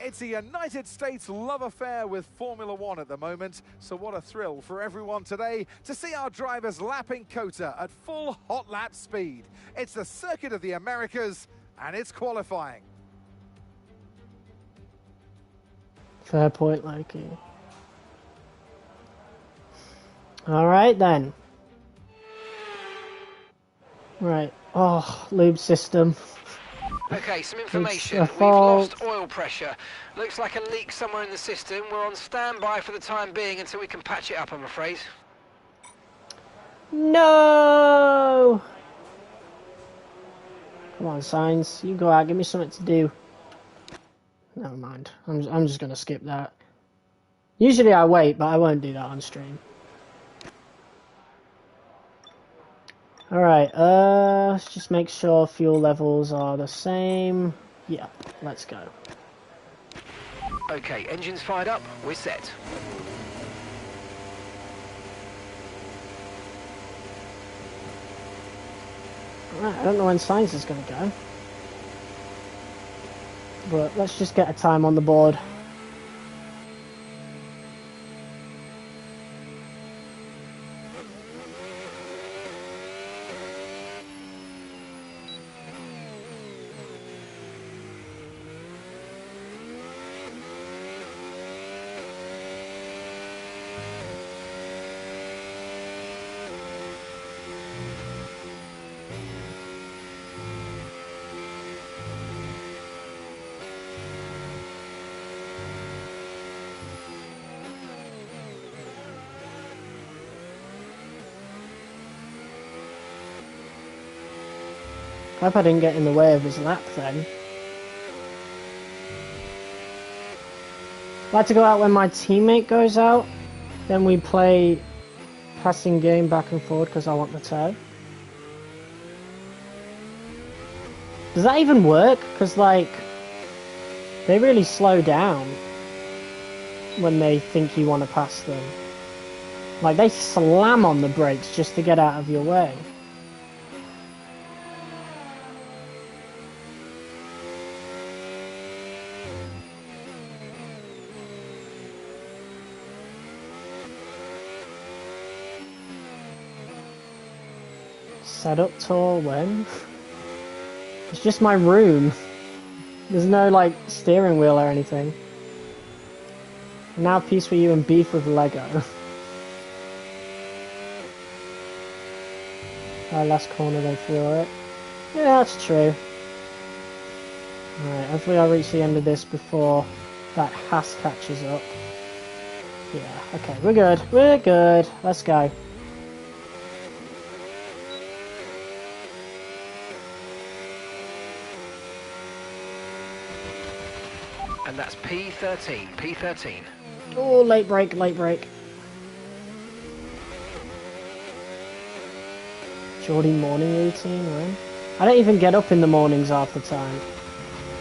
It's a United States love affair with Formula One at the moment, so what a thrill for everyone today to see our drivers lapping COTA at full hot lap speed. It's the Circuit of the Americas, and it's qualifying.
Fair point, Loki. Alright then. Right. Oh, lube system.
Okay, some information.
It's a
We've
fault.
lost oil pressure. Looks like a leak somewhere in the system. We're on standby for the time being until we can patch it up, I'm afraid.
No! Come on, Sainz. You go out. Give me something to do. Never mind. I'm just going to skip that. Usually I wait, but I won't do that on stream. Alright, let's just make sure fuel levels are the same. Yeah, let's go.
Okay, engines fired up. We're set.
Right, I don't know when Sainz is going to go. But let's just get a time on the board. I hope I didn't get in the way of his lap then. I like to go out when my teammate goes out. Then we play passing game back and forward because I want the toe. Does that even work? Because, like, they really slow down when they think you want to pass them. Like, they slam on the brakes just to get out of your way. Set up tour when? It's just my room. There's no, like, steering wheel or anything. Now peace with you and beef with Lego. Last corner they threw it. Yeah, that's true. Alright, hopefully I'll reach the end of this before that Haas catches up. Yeah, okay, we're good. We're good. Let's go.
And that's P13. P13.
Oh, late break, late break. Geordie morning routine, man. I don't even get up in the mornings half the time.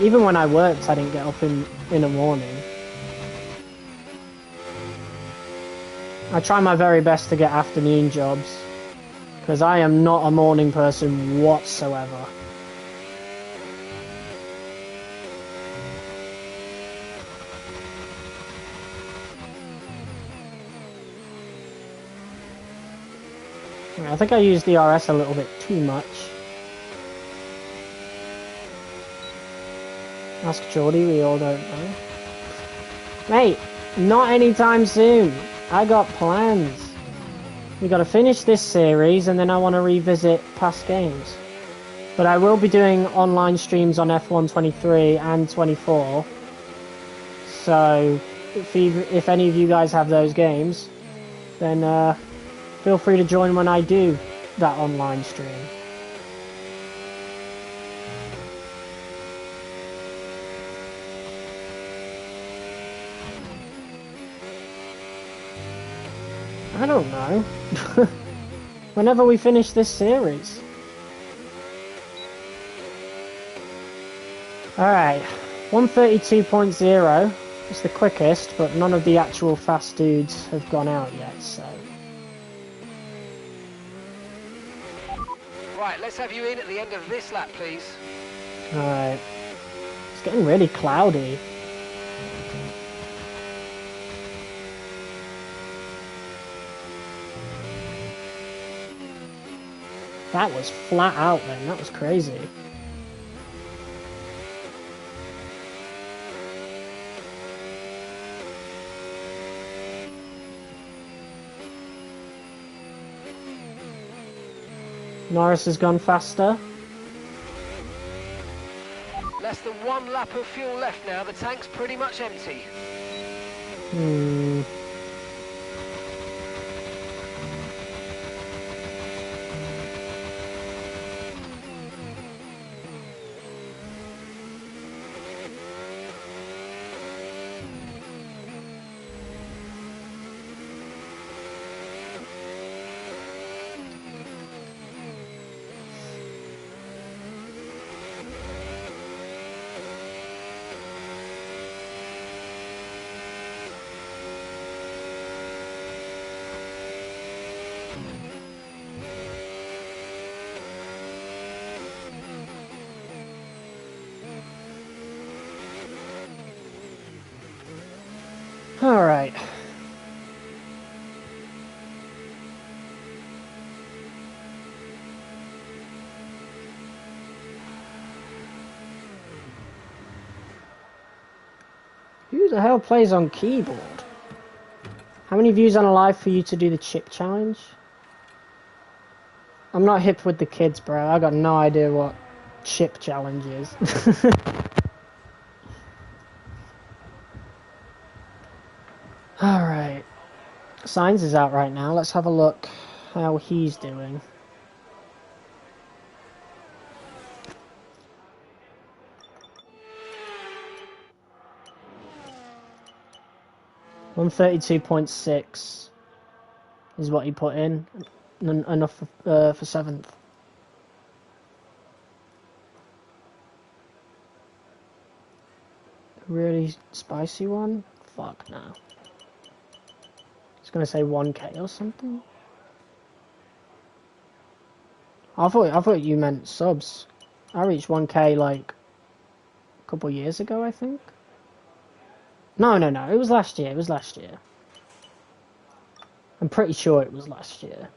Even when I worked, I didn't get up in the morning. I try my very best to get afternoon jobs, because I am not a morning person whatsoever. I think I used the RS a little bit too much. Ask Geordie, we all don't know. Mate, not anytime soon. I got plans. We gotta finish this series and then I want to revisit past games. But I will be doing online streams on F1 23 and 24. So, if any of you guys have those games, then feel free to join when I do that online stream. I don't know. Whenever we finish this series. Alright, 132.0 is the quickest, but none of the actual fast dudes have gone out yet, so...
Right, let's have you in at the end of this lap, please.
Alright. It's getting really cloudy. That was flat out then, that was crazy. Norris has gone faster.
Less than one lap of fuel left now, the tank's pretty much empty.
Alright. Who the hell plays on keyboard? How many views on a live for you to do the chip challenge? I'm not hip with the kids, bro. I got no idea what chip challenge is. Alright. Sainz is out right now. Let's have a look how he's doing. .132.6 is what he put in. Enough for 7th. Really spicy one? Fuck no. It's gonna say 1k or something. I thought you meant subs. I reached 1k like a couple years ago, I think. No, it was last year. I'm pretty sure it was last year.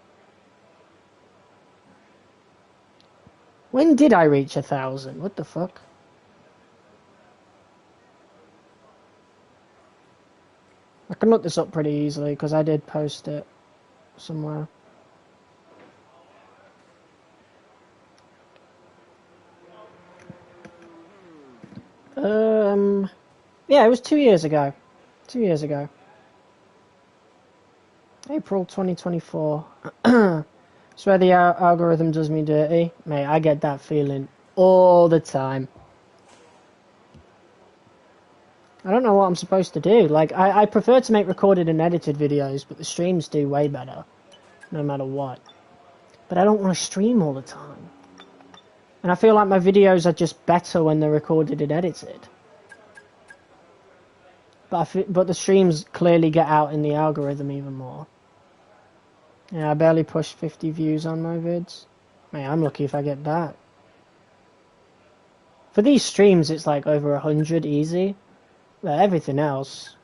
When did I reach 1,000? What the fuck? I can look this up pretty easily because I did post it somewhere. Yeah, it was 2 years ago. 2 years ago. April 2024. Swear the algorithm does me dirty. Mate, I get that feeling all the time. I don't know what I'm supposed to do. Like, I prefer to make recorded and edited videos, but the streams do way better, no matter what. But I don't want to stream all the time. And I feel like my videos are just better when they're recorded and edited. But the streams clearly get out in the algorithm even more. Yeah, I barely pushed 50 views on my vids. Man, I'm lucky if I get that. For these streams, it's like over 100 easy. But everything else...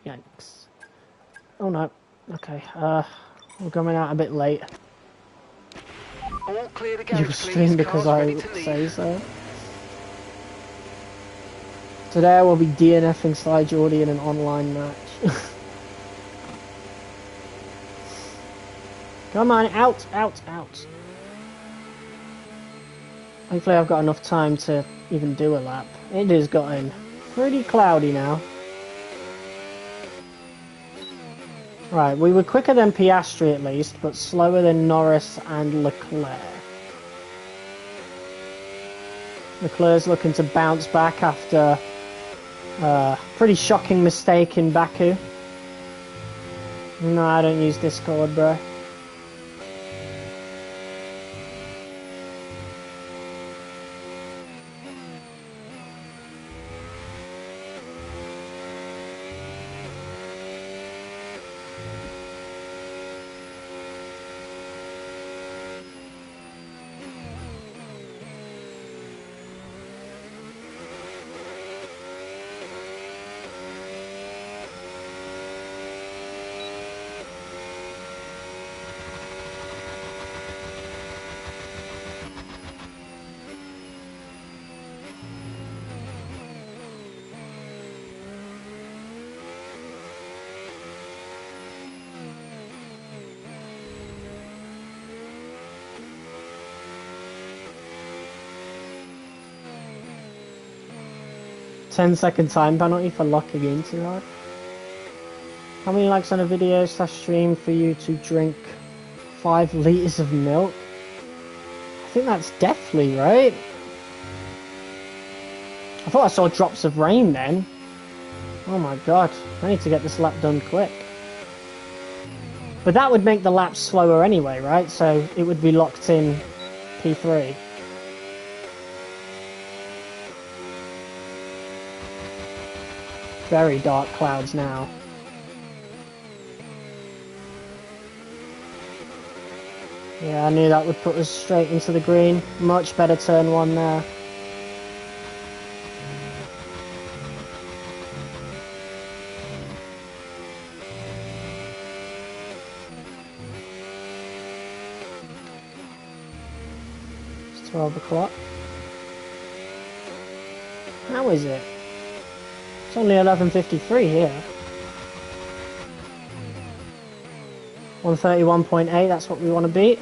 Yikes. Oh no. Okay, we're coming out a bit late.
All clear to go,
You stream because
Cars
I
ready to leave.
say so. Today I will be DNFing Sly Geordie in an online match. Come on, out, out, out. Hopefully I've got enough time to even do a lap. It is getting pretty cloudy now. Right, we were quicker than Piastri at least, but slower than Norris and Leclerc. Leclerc's looking to bounce back after a pretty shocking mistake in Baku. No, I don't use Discord, bro. Ten-second time penalty for locking in too hard. How many likes on a video / stream for you to drink 5 litres of milk? I think that's deathly, right? I thought I saw drops of rain then. Oh my god, I need to get this lap done quick. But that would make the laps slower anyway, right? So it would be locked in P3. Very dark clouds now. Yeah, I knew that would put us straight into the green. Much better turn one there. It's 12 o'clock. How is it? It's only 11:53 here. 131.8, that's what we want to beat.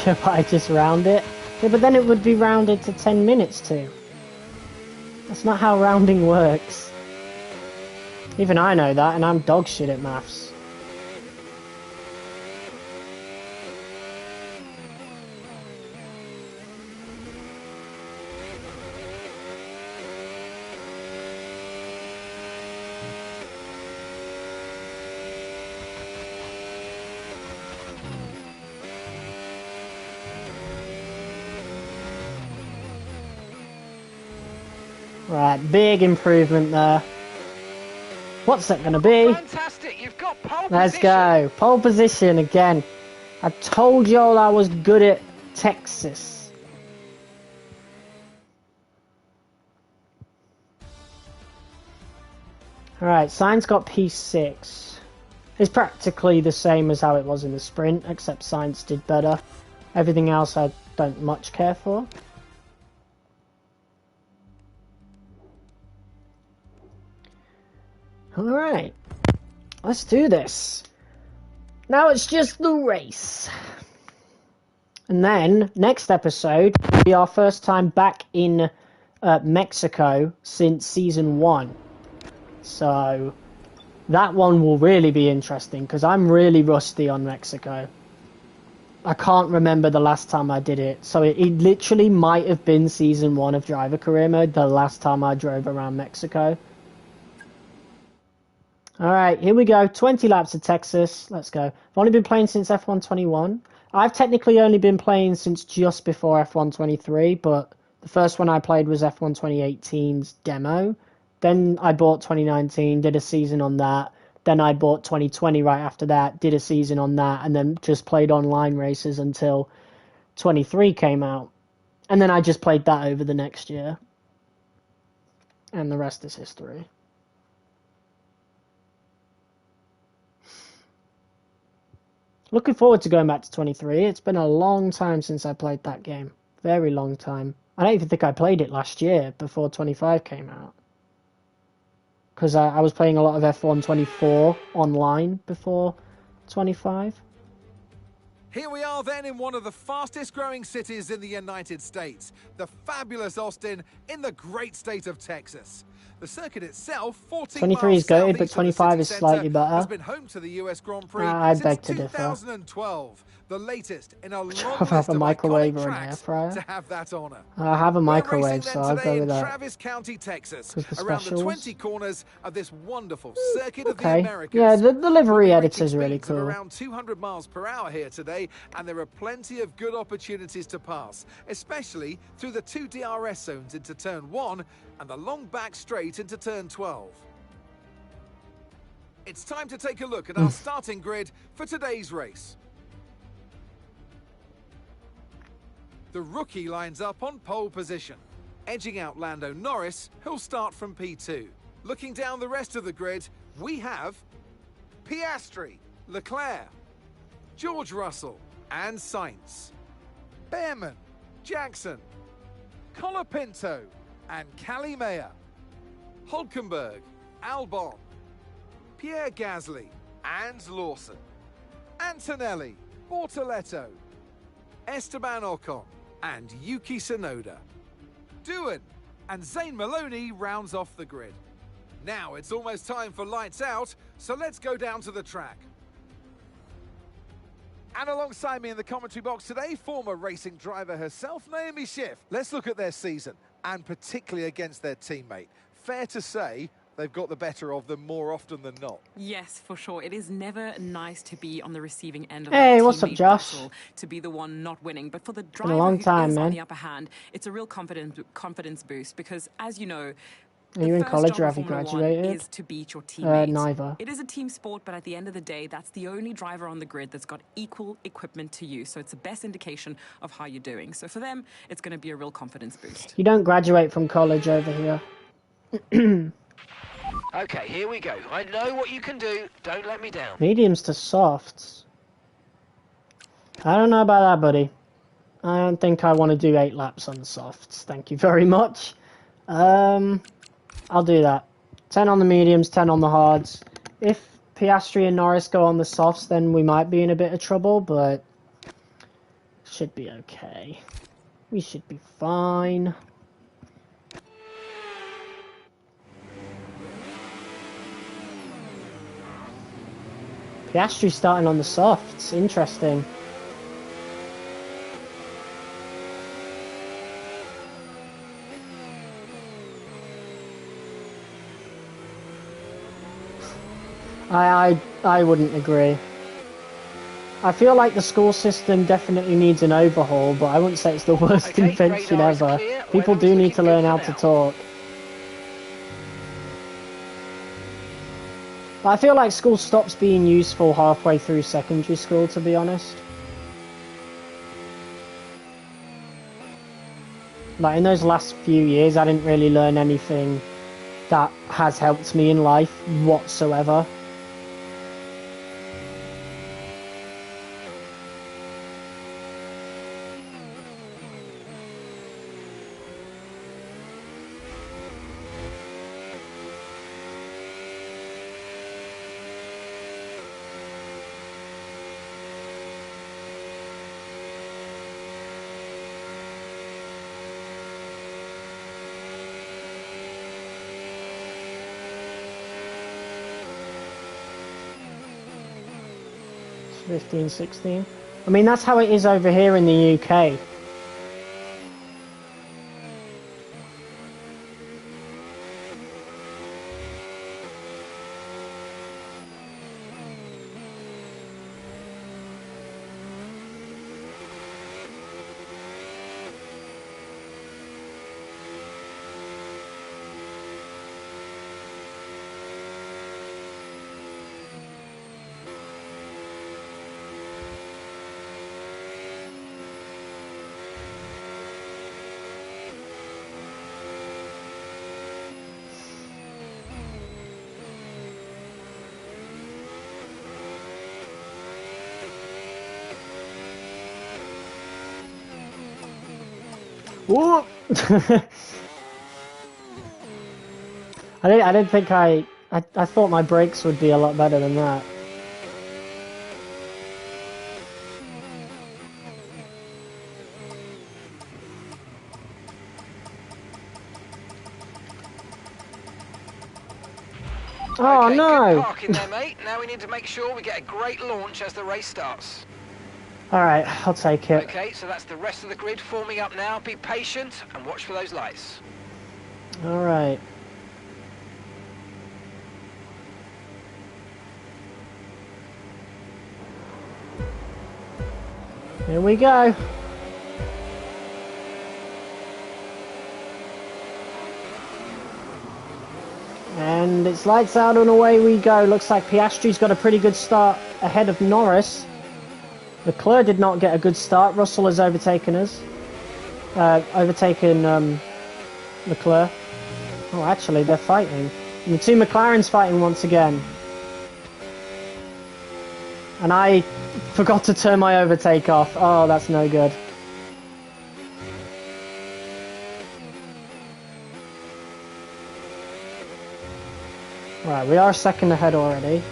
Yeah, but I just round it. Yeah, but then it would be rounded to 10 minutes too. That's not how rounding works. Even I know that, and I'm dog shit at maths. Right, big improvement there. What's that going to be?
Fantastic, you've got pole
Let's
position.
go. Pole position again. I told y'all I was good at Texas. Alright, Sainz got P6. It's practically the same as how it was in the sprint, except Sainz did better. Everything else I don't much care for. Alright, let's do this. Now it's just the race. And then, next episode will be our first time back in Mexico since Season 1. So, that one will really be interesting, because I'm really rusty on Mexico. I can't remember the last time I did it. So it literally might have been Season 1 of Driver Career Mode, the last time I drove around Mexico. Alright, here we go. 20 laps of Texas. Let's go. I've only been playing since F1 21. I've technically only been playing since just before F1 23, but the first one I played was F1 2018's demo. Then I bought 2019, did a season on that. Then I bought 2020 right after that, did a season on that, and then just played online races until 23 came out. And then I just played that over the next year. And the rest is history. Looking forward to going back to 23. It's been a long time since I played that game. Very long time. I don't even think I played it last year before 25 came out. Because I was playing a lot of F1 24 online before 25.
Here we are then in one of the fastest growing cities in the United States, the fabulous Austin in the great state of Texas. The circuit itself, 14
23
miles
is goated,
southeast
but
of the
25
city
is
centre,
slightly better.
has been home to the US Grand Prix
I
since
beg to differ.
2012. The latest in a long
Have
list
a
of
microwave
iconic
or an air
tracks
fryer?
to have that honour.
I have a
We're
microwave,
racing
so
then
I'll
today
go
in
with that.
Travis County, Texas,
Because the
around the
specials.
20 corners of this wonderful circuit of the
Okay.
Americas.
Yeah, the
We'll
livery
be
editor
reaching
is really
speeds of
cool.
around 200 miles per hour here today, and there are plenty of good opportunities to pass, especially through the two DRS zones into turn 1 and the long back straight into turn 12. It's time to take a look at our starting grid for today's race. The rookie lines up on pole position, edging out Lando Norris, who'll start from P2. Looking down the rest of the grid, we have Piastri, Leclerc, George Russell and Sainz, Behrman, Jackson, Colapinto and Calimea, Hulkenberg, Albon, Pierre Gasly and Lawson, Antonelli, Bortoletto, Esteban Ocon and Yuki Tsunoda. Doohan and Zane Maloney rounds off the grid. Now it's almost time for lights out, so let's go down to the track. And alongside me in the commentary box today, former racing driver herself, Naomi Schiff. Let's look at their season, and particularly against their teammate. Fair to say, they've got the better of them more often than not.
Yes, for sure. It is never nice to be on the receiving end of
Hey,
that
what's up,
teammate
Josh?
battle, to be the one not winning. But for the
Been a
driver
long
who
time,
is on
man.
the upper hand, it's a real confidence boost because, as you know,
Are you in
first
college
job
or
of
have you
Formula One
graduated?
is to beat your teammates.
Neither.
It is a team sport, but at the end of the day, that's the only driver on the grid that's got equal equipment to you. So it's the best indication of how you're doing. So for them, it's going to be a real confidence boost.
You don't graduate from college over here.
Okay, here we go. I know what you can do. Don't let me down.
Mediums to softs. I don't know about that, buddy. I don't think I want to do 8 laps on the softs. Thank you very much. I'll do that. 10 on the mediums, 10 on the hards. If Piastri and Norris go on the softs, then we might be in a bit of trouble, but should be okay. We should be fine. Piastri starting on the softs. Interesting. I wouldn't agree. I feel like the school system definitely needs an overhaul, but I wouldn't say it's the worst
Okay,
invention
radar is
ever.
clear.
People
Weather's
do need
looking
to
good
learn
for
how
now.
to talk. But I feel like school stops being useful halfway through secondary school, to be honest. Like, in those last few years, I didn't really learn anything that has helped me in life whatsoever. It's 15, 16. I mean, that's how it is over here in the UK. Whoa! I didn't think I thought my brakes would be a lot better than that. Oh
Okay,
no!
good parking there, mate. Now we need to make sure we get a great launch as the race starts.
Alright, I'll take it.
Okay, so that's the rest of the grid forming up now. Be patient and watch for those lights.
Alright. Here we go. And it's lights out and away we go. Looks like Piastri's got a pretty good start ahead of Norris. Leclerc did not get a good start. Russell has overtaken us. Overtaken Leclerc. Oh, actually, they're fighting. And the two McLarens fighting once again. And I forgot to turn my overtake off. Oh, that's no good. Right, we are a second ahead already.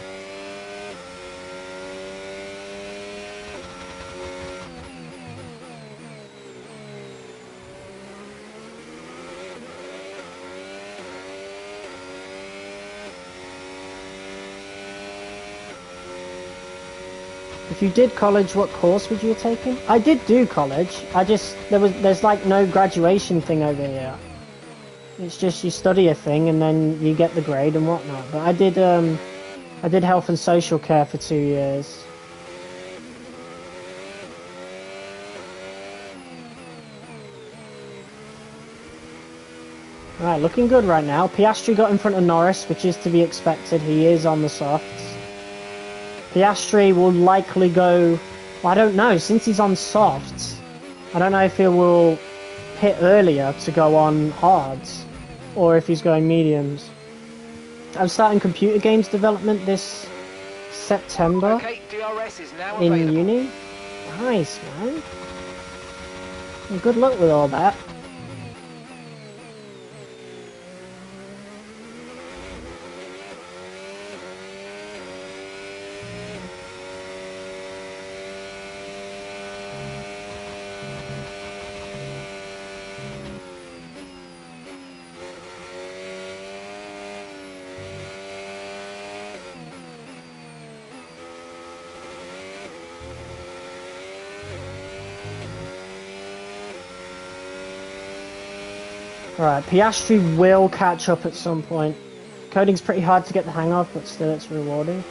If you did college, what course would you have taken? I did do college. There's like no graduation thing over here. It's just you study a thing and then you get the grade and whatnot. But I did health and social care for 2 years. Alright, looking good right now. Piastri got in front of Norris, which is to be expected. He is on the softs. Piastri will likely go... Well, I don't know, since he's on softs, I don't know if he will hit earlier to go on hards, or if he's going mediums. I'm starting computer games development this September.
Okay, DRS is now
in
available.
uni. Nice, man. Well, good luck with all that. Alright, Piastri will catch up at some point. Coding's pretty hard to get the hang of, but still it's rewarding.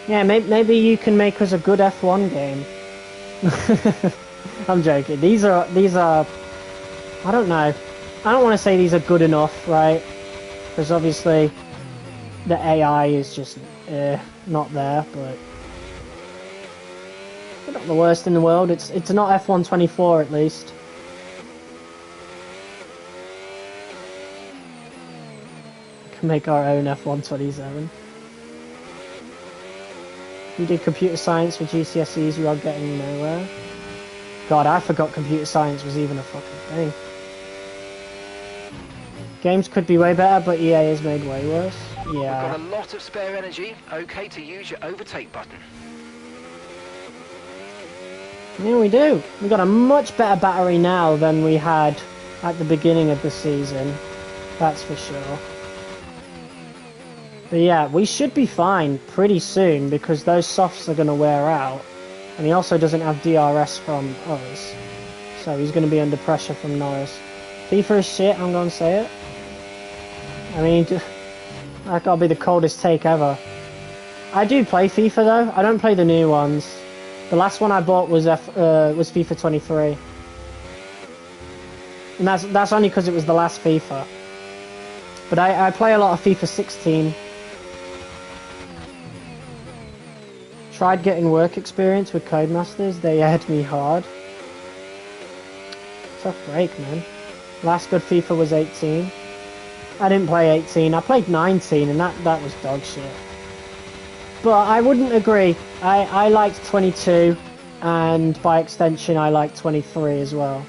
Yeah, maybe you can make us a good F1 game. I'm joking. These are, I don't know. I don't want to say these are good enough, right? Because obviously the AI is just not there, but they're not the worst in the world. It's not F1 24 at least. Make our own F127. You did computer science for GCSEs, you are getting nowhere. God, I forgot computer science was even a fucking thing. Games could be way better, but EA has made way worse. Yeah.
We've got a lot of spare energy. Okay to use your overtake button.
Yeah, we do. We've got a much better battery now than we had at the beginning of the season. That's for sure. But yeah, we should be fine pretty soon because those softs are going to wear out. And he also doesn't have DRS from us. So he's going to be under pressure from Norris. FIFA is shit, I'm going to say it. I mean, that got to be the coldest take ever. I do play FIFA though. I don't play the new ones. The last one I bought was FIFA 23. And that's only because it was the last FIFA. But I play a lot of FIFA 16. Tried getting work experience with Codemasters, they aired me hard. Tough break, man. Last good FIFA was 18. I didn't play 18, I played 19 and that was dog shit. But I wouldn't agree. I liked 22 and by extension I like 23 as well.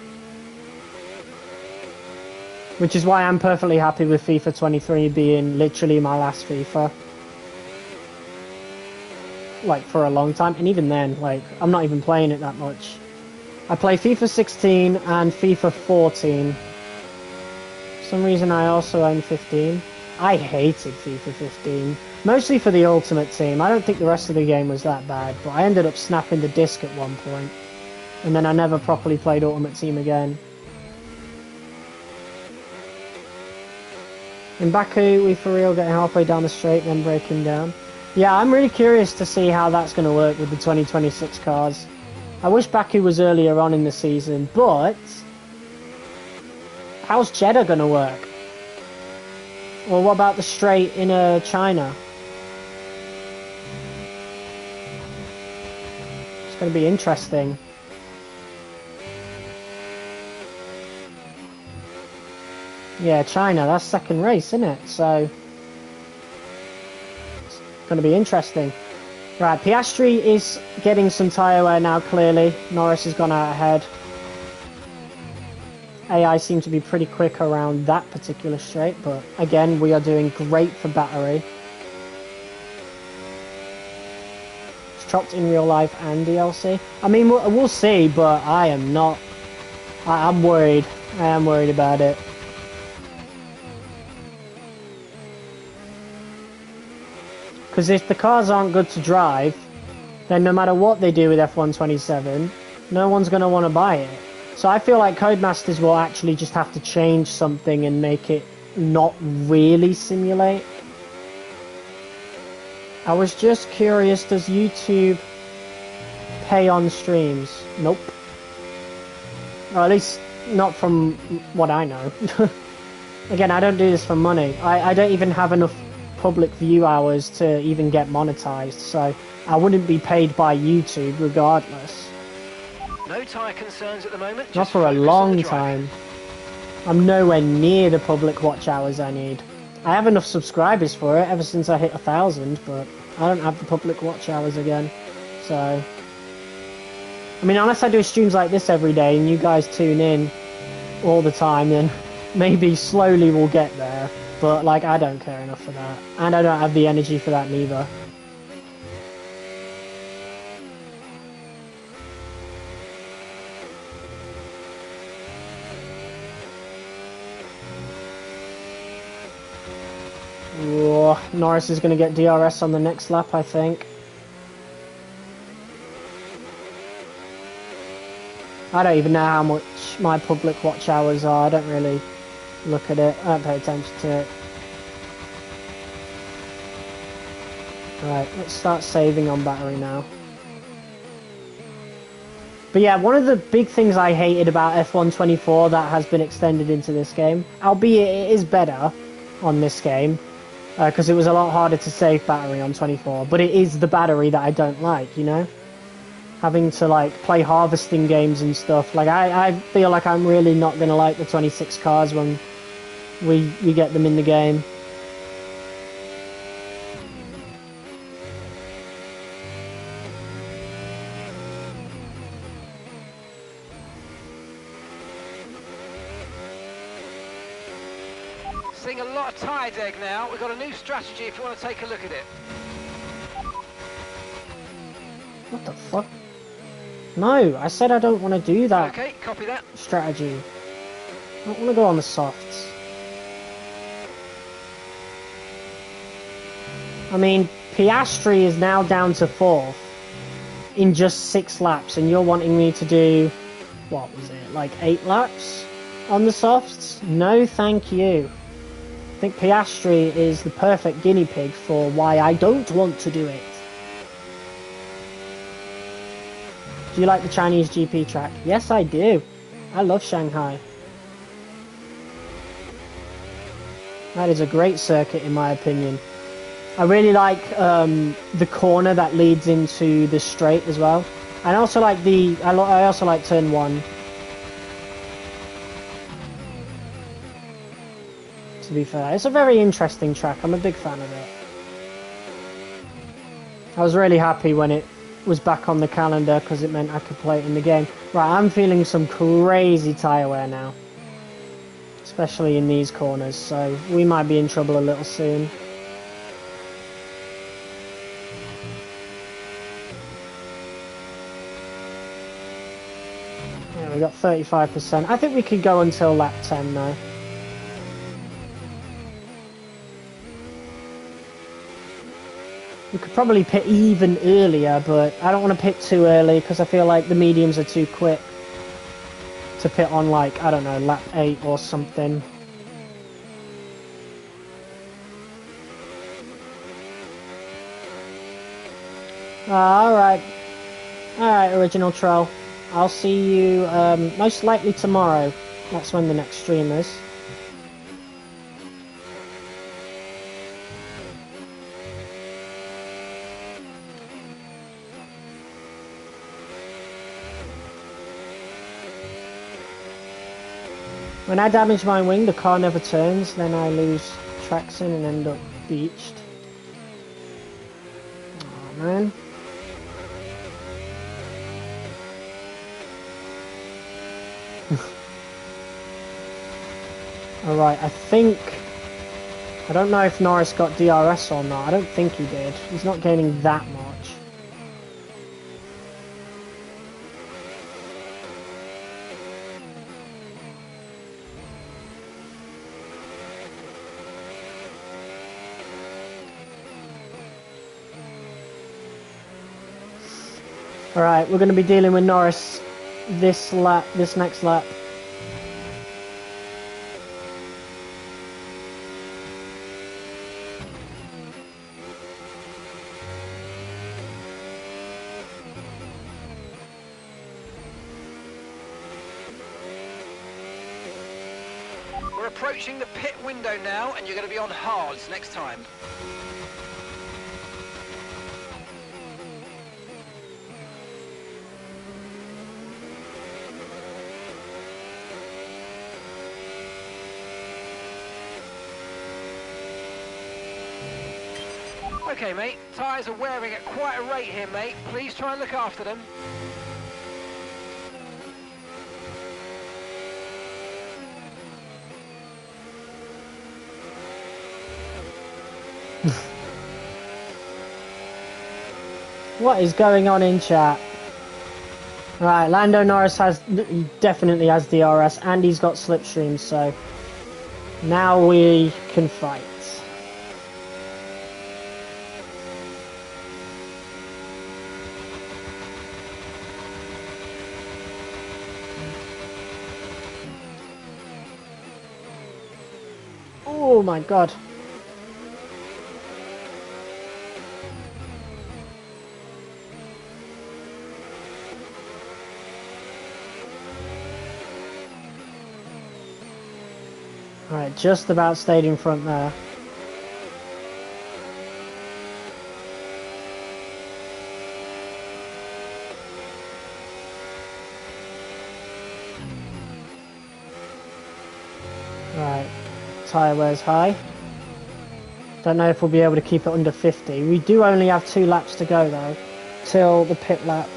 Which is why I'm perfectly happy with FIFA 23 being literally my last FIFA. Like, for a long time, and even then, like, I'm not even playing it that much. I play FIFA 16 and FIFA 14. For some reason I also own 15. I hated FIFA 15. Mostly for the Ultimate Team. I don't think the rest of the game was that bad, but I ended up snapping the disc at one point. And then I never properly played Ultimate Team again. In Baku, we for real getting halfway down the straight, then breaking down. Yeah, I'm really curious to see how that's going to work with the 2026 cars. I wish Baku was earlier on in the season, but how's Jeddah going to work? Or what about the straight in China? It's going to be interesting. Yeah, China, that's second race, isn't it? So going to be interesting. Right, Piastri is getting some tyre wear now, clearly. Norris has gone out ahead. AI seems to be pretty quick around that particular straight, but again, we are doing great for battery. It's chopped in real life and DLC. I mean, we'll see, but I am not... I'm worried. I am worried about it. Because if the cars aren't good to drive, then no matter what they do with F127, no one's going to want to buy it. So I feel like Codemasters will actually just have to change something and make it not really simulate. I was just curious, does YouTube pay on streams? Nope. Or at least not from what I know. Again, I don't do this for money. I don't even have enough public view hours to even get monetized, so I wouldn't be paid by YouTube regardless.
No tyre concerns at the moment.
Not for a long time. I'm nowhere near the public watch hours I need. I have enough subscribers for it ever since I hit 1,000, but I don't have the public watch hours again. So, I mean, unless I do streams like this every day and you guys tune in all the time, then maybe slowly we'll get there. But, like, I don't care enough for that. And I don't have the energy for that neither. Whoa, Norris is going to get DRS on the next lap, I think. I don't even know how much my public watch hours are. I don't really look at it. I don't pay attention to it. Right, let's start saving on battery now. But yeah, one of the big things I hated about F124 that has been extended into this game, albeit it is better on this game, because it was a lot harder to save battery on 24, but it is the battery that I don't like, you know? Having to, like, play harvesting games and stuff. Like, I feel like I'm really not going to like the 26 cars when we get them in the game.
Seeing a lot of tyre deg now. We've got a new strategy if you want to take a look at it.
What the fuck? No, I said I don't want to do that.
Okay, copy that.
Strategy. I don't want to go on the softs. I mean, Piastri is now down to 4th in just 6 laps, and you're wanting me to do, what was it, like 8 laps on the softs? No, thank you. I think Piastri is the perfect guinea pig for why I don't want to do it. Do you like the Chinese GP track? Yes, I do. I love Shanghai. That is a great circuit in my opinion. I really like the corner that leads into the straight as well. And I also like I also like turn 1. To be fair, it's a very interesting track. I'm a big fan of it. I was really happy when it was back on the calendar because it meant I could play it in the game. Right, I'm feeling some crazy tyre wear now. Especially in these corners, so we might be in trouble a little soon. Yeah, we got 35%. I think we could go until lap 10 though. We could probably pit even earlier, but I don't want to pit too early because I feel like the mediums are too quick to pit on, like, I don't know, lap 8 or something. Alright. Alright, Original Troll. I'll see you most likely tomorrow. That's when the next stream is. When I damage my wing, the car never turns, then I lose traction and end up beached. Oh man. Alright, I don't know if Norris got DRS or not. I don't think he did. He's not gaining that much. Alright, we're going to be dealing with Norris this next lap.
We're approaching the pit window now, and you're going to be on hards next time. Okay, mate. Tyres are wearing at quite a rate here, mate. Please try and look after them.
What is going on in chat? Right, Lando Norris he definitely has DRS and he's got slipstream, so now we can fight. Oh my god. Alright, just about stayed in front there. Right, tyre wear's high. Don't know if we'll be able to keep it under 50. We do only have 2 laps to go though, till the pit lap.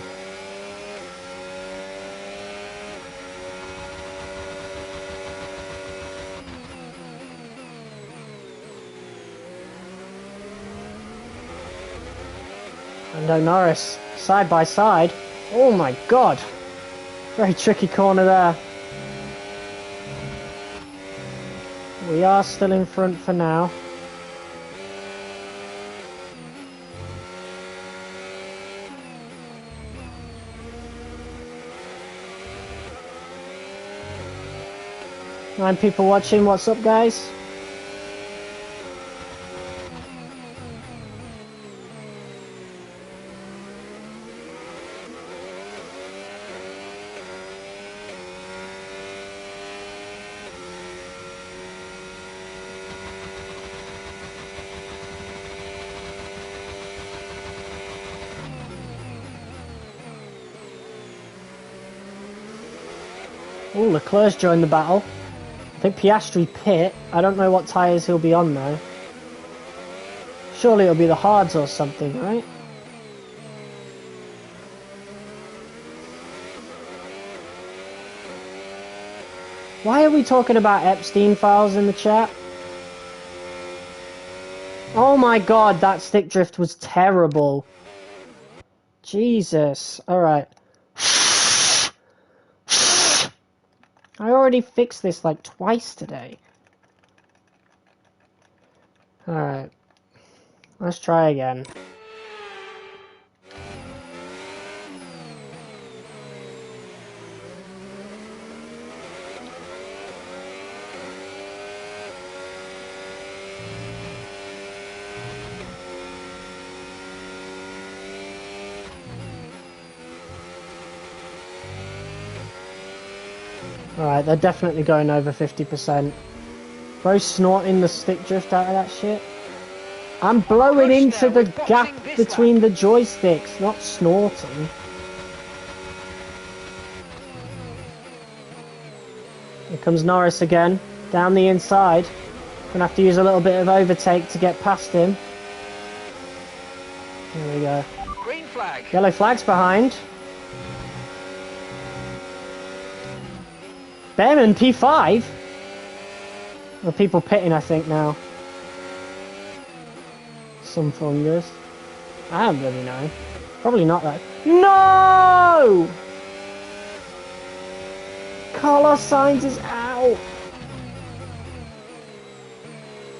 Lando Norris, side by side. Oh my god. Very tricky corner there. We are still in front for now. Nine people watching, what's up guys? Oh, Leclerc's joined the battle. I think Piastri pit. I don't know what tyres he'll be on though. Surely it'll be the hards or something, right? Why are we talking about Epstein files in the chat? Oh my god, that stick drift was terrible. Jesus. Alright. I already fixed this like twice today. Alright. Let's try again. Alright, they're definitely going over 50%. Bro snorting the stick drift out of that shit. I'm blowing into the gap between the joysticks, not snorting. Here comes Norris again, down the inside. Gonna have to use a little bit of overtake to get past him. There we go.
Green flag.
Yellow flag's behind. Behrman P5? Well, people pitting, I think, now. Some fungus. I don't really know. Probably not that. No! Carlos Sainz is out.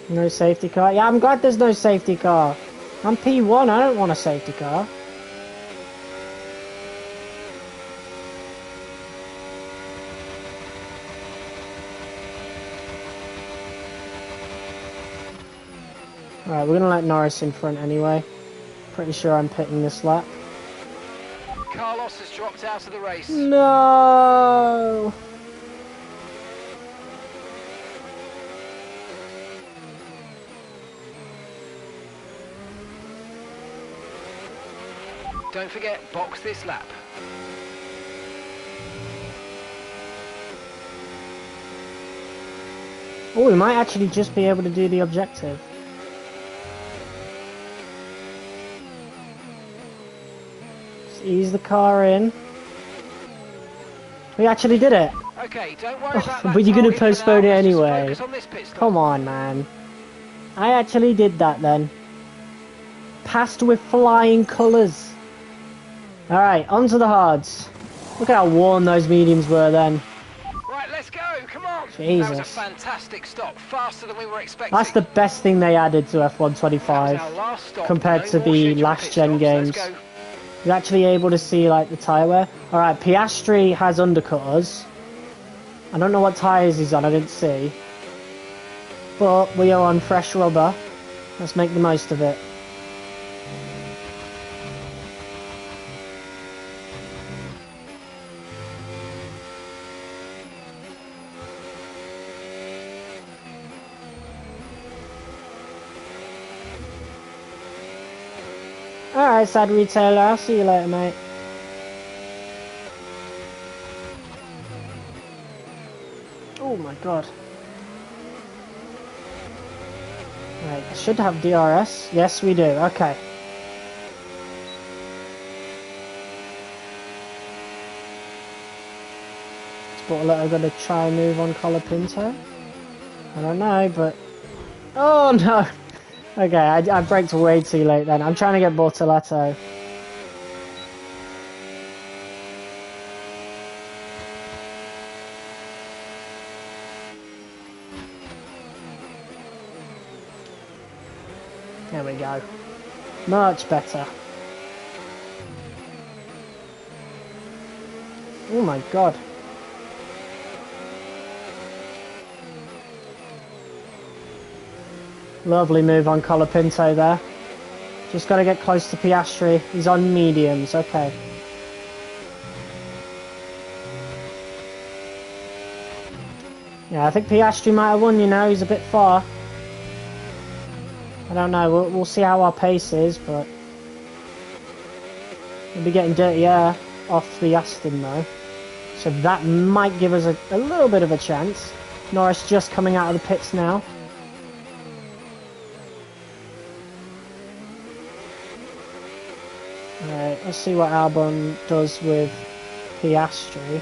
No safety car. Yeah, I'm glad there's no safety car. I'm P1. I don't want a safety car. Alright, we're gonna let Norris in front anyway. Pretty sure I'm pitting this lap.
Carlos has dropped out of the race.
No!
Don't forget, box this lap.
Oh, we might actually just be able to do the objective. Just ease the car in. We actually did it.
Okay, don't worry about that.
But you're going to
target for
postpone it
now. Let's just
anyway.
focus on this pit stop.
Come on, man. I actually did that then. Passed with flying colours. Alright, on to the hards. Look at how worn those mediums were then.
Right, let's go. Come on.
Jesus.
That was a fantastic stop. Faster than we were expecting.
That's the best thing they added to
That was our
F125
last stop.
compared
No
to
more
the
scheduled
last
pit
gen
stops.
games.
Let's go.
You're actually able to see like the tyre wear. Alright, Piastri has undercut us. I don't know what tyres he's on, I didn't see. But we are on fresh rubber. Let's make the most of it. Alright, sad retailer, I'll see you later, mate. Oh my god. Right, I should have DRS. Yes, we do. Okay. But I'm gonna try and move on Colapinto. I don't know, but... Oh no! Okay, I braked way too late then. I'm trying to get Bortoletto. There we go. Much better. Oh my god. Lovely move on Colapinto there. Just got to get close to Piastri. He's on mediums, okay. Yeah, I think Piastri might have won, you know, he's a bit far. I don't know, we'll see how our pace is, but... We'll be getting dirty air off the Aston though. So that might give us a little bit of a chance. Norris just coming out of the pits now. Alright, let's see what Albon does with Piastri.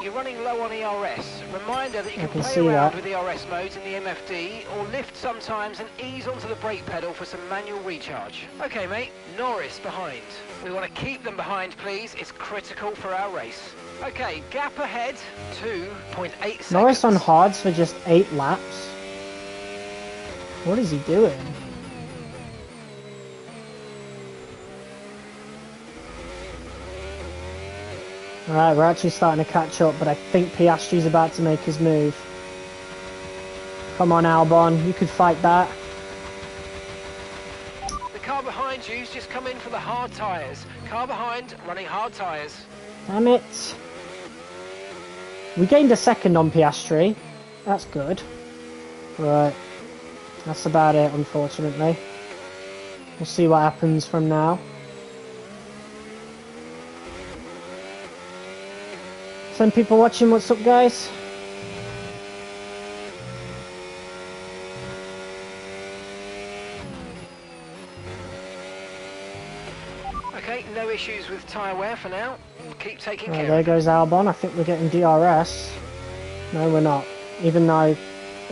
you're running low on ERS. Reminder that you
I
can
can
play
see
around
that.
with ERS modes in the MFD, or lift sometimes and ease onto the brake pedal for some manual recharge. Okay, mate, Norris behind. We want to keep them behind, please. It's critical for our race. Okay, gap ahead, 2.8 seconds.
Norris on hards for just 8 laps. What is he doing? Alright, we're actually starting to catch up, but I think Piastri's about to make his move. Come on, Albon, you could fight that.
The car behind you's just come in for the hard tyres. Car behind, running hard tyres.
Damn it. We gained a second on Piastri. That's good. Right. That's about it, unfortunately. We'll see what happens from now. Some people watching, what's up, guys?
Okay, no issues with tyre wear for now. Keep taking care.
There goes Albon. I think we're getting DRS. No, we're not. Even though,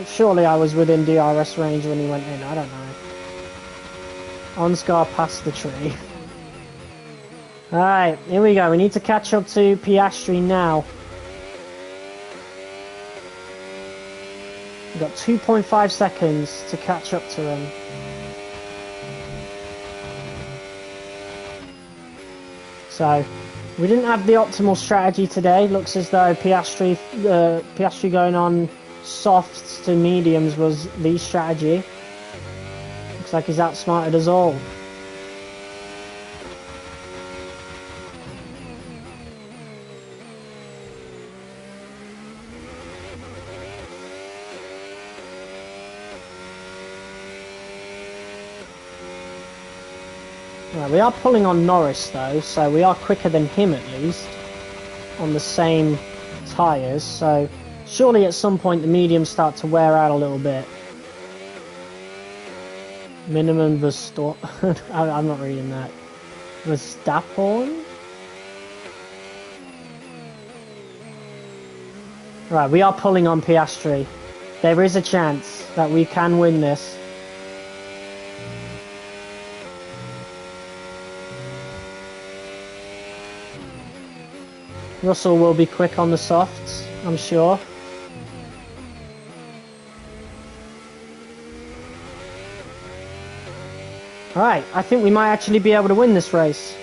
surely I was within DRS range when he went in. I don't know. Onscar passed the tree. Alright, here we go. We need to catch up to Piastri now. We've got 2.5 seconds to catch up to him. So, we didn't have the optimal strategy today. Looks as though Piastri going on softs to mediums was the strategy. Looks like he's outsmarted us all. Right, we are pulling on Norris though, so we are quicker than him at least on the same tyres, so surely at some point the mediums start to wear out a little bit. Minimum Verstappen. I'm not reading that. Verstappen? Right, we are pulling on Piastri. There is a chance that we can win this. Russell will be quick on the softs, I'm sure. Alright, I think we might actually be able to win this race.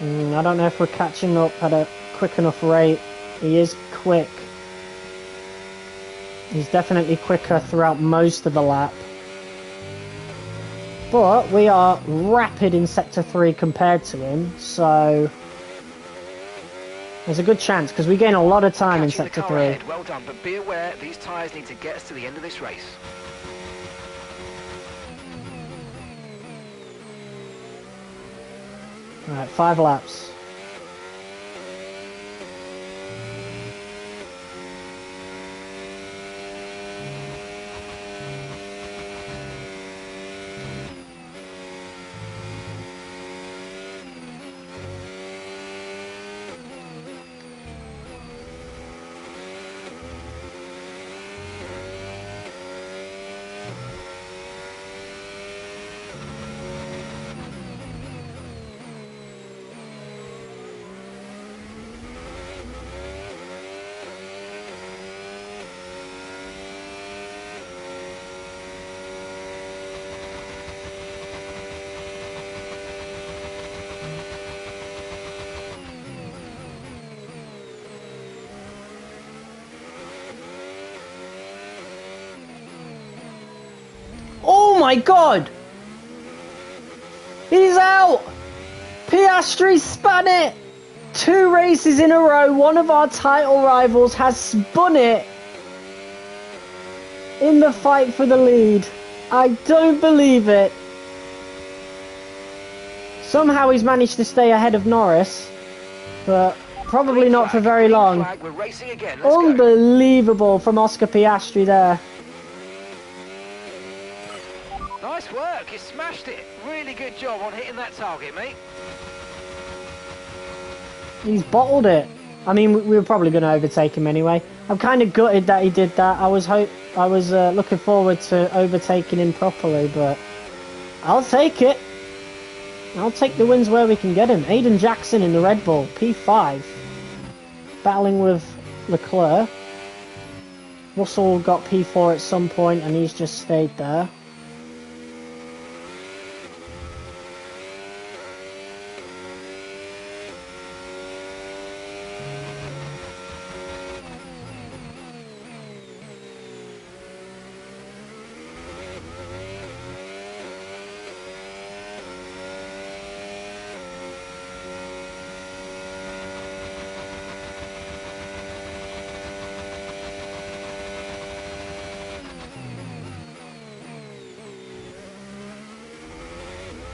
I don't know if we're catching up at a quick enough rate. He is quick. He's definitely quicker throughout most of the lap. But we are rapid in Sector 3 compared to him, so there's a good chance, because we gain a lot of time in Sector 3.
Ahead. Well done, but be aware, these tyres need to get us to the end of this race.
Alright, 5 laps. my god! He's out! Piastri spun it! 2 races in a row, one of our title rivals has spun it in the fight for the lead. I don't believe it. Somehow he's managed to stay ahead of Norris, but probably not for very long.
We're racing again. Let's go.
Unbelievable from Oscar Piastri there.
Nice work. You smashed it. Really good job on hitting that target, mate.
He's bottled it. I mean, we were probably going to overtake him anyway. I'm kind of gutted that he did that. I was looking forward to overtaking him properly, but I'll take it. I'll take the wins where we can get him. Aiden Jackson in the Red Bull, P5. Battling with Leclerc. Russell got P4 at some point and he's just stayed there.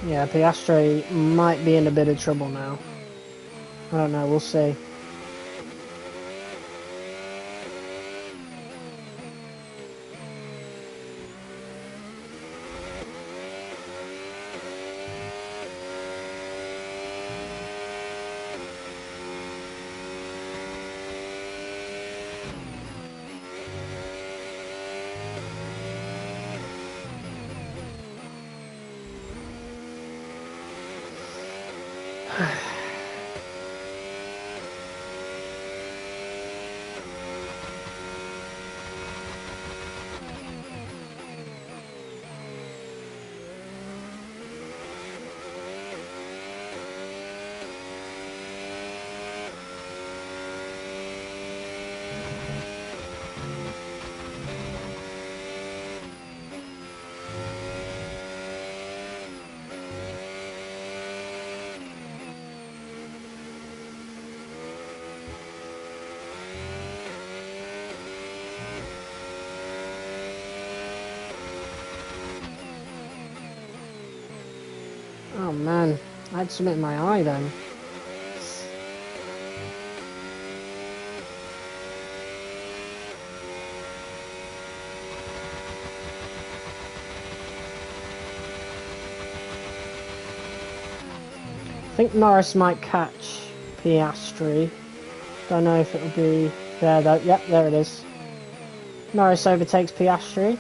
Yeah, Piastri might be in a bit of trouble now. I don't know, we'll see. Oh man, I had something in my eye then. I think Norris might catch Piastri. Don't know if it'll be there though. Yep, there it is. Norris overtakes Piastri.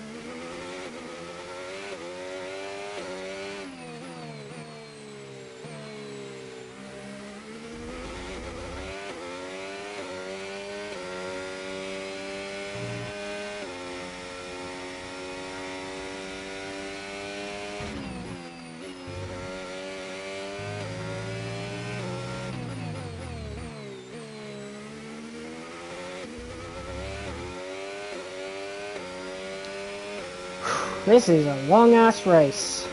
This is a long-ass race.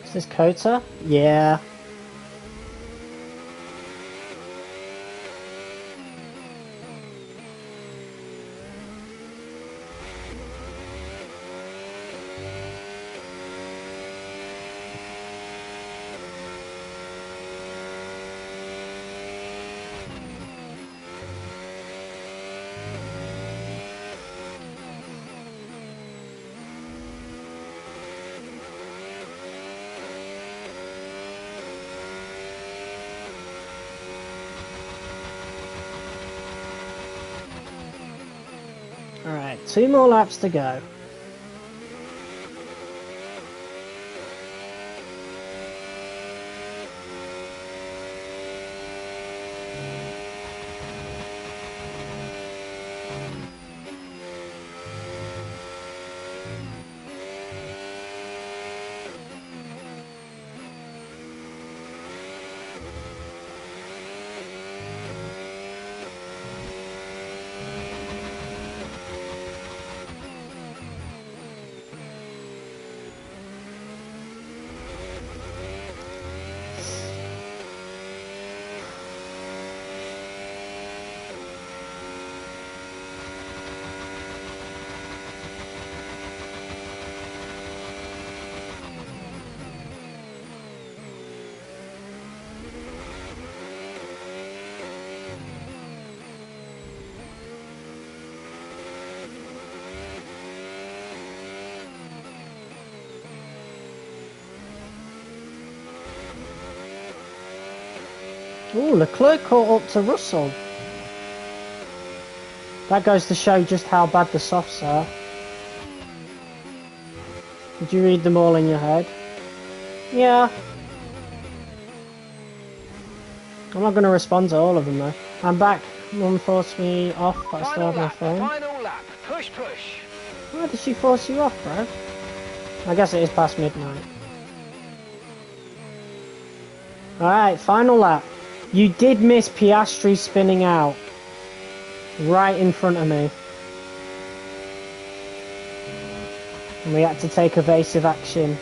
Is this Kota? Yeah. Alright, 2 more laps to go. Ooh, Leclerc caught up to Russell. That goes to show just how bad the softs are. Did you read them all in your head? Yeah. I'm not going to respond to all of them though. I'm back. Mum forced me off, but I still have my phone.
Final lap. Push, push.
Why did she force you off, bro? I guess it is past midnight. Alright, final lap. You did miss Piastri spinning out. Right in front of me. And we had to take evasive action.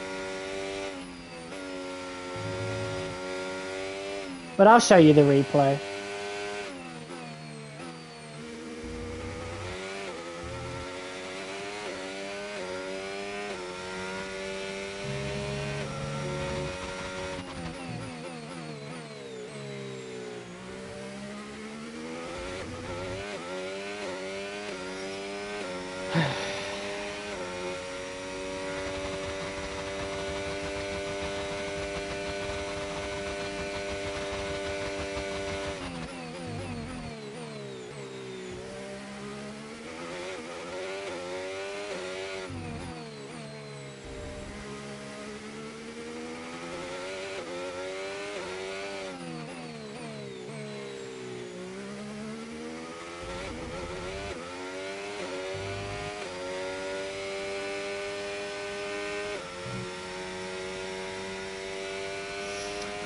But I'll show you the replay.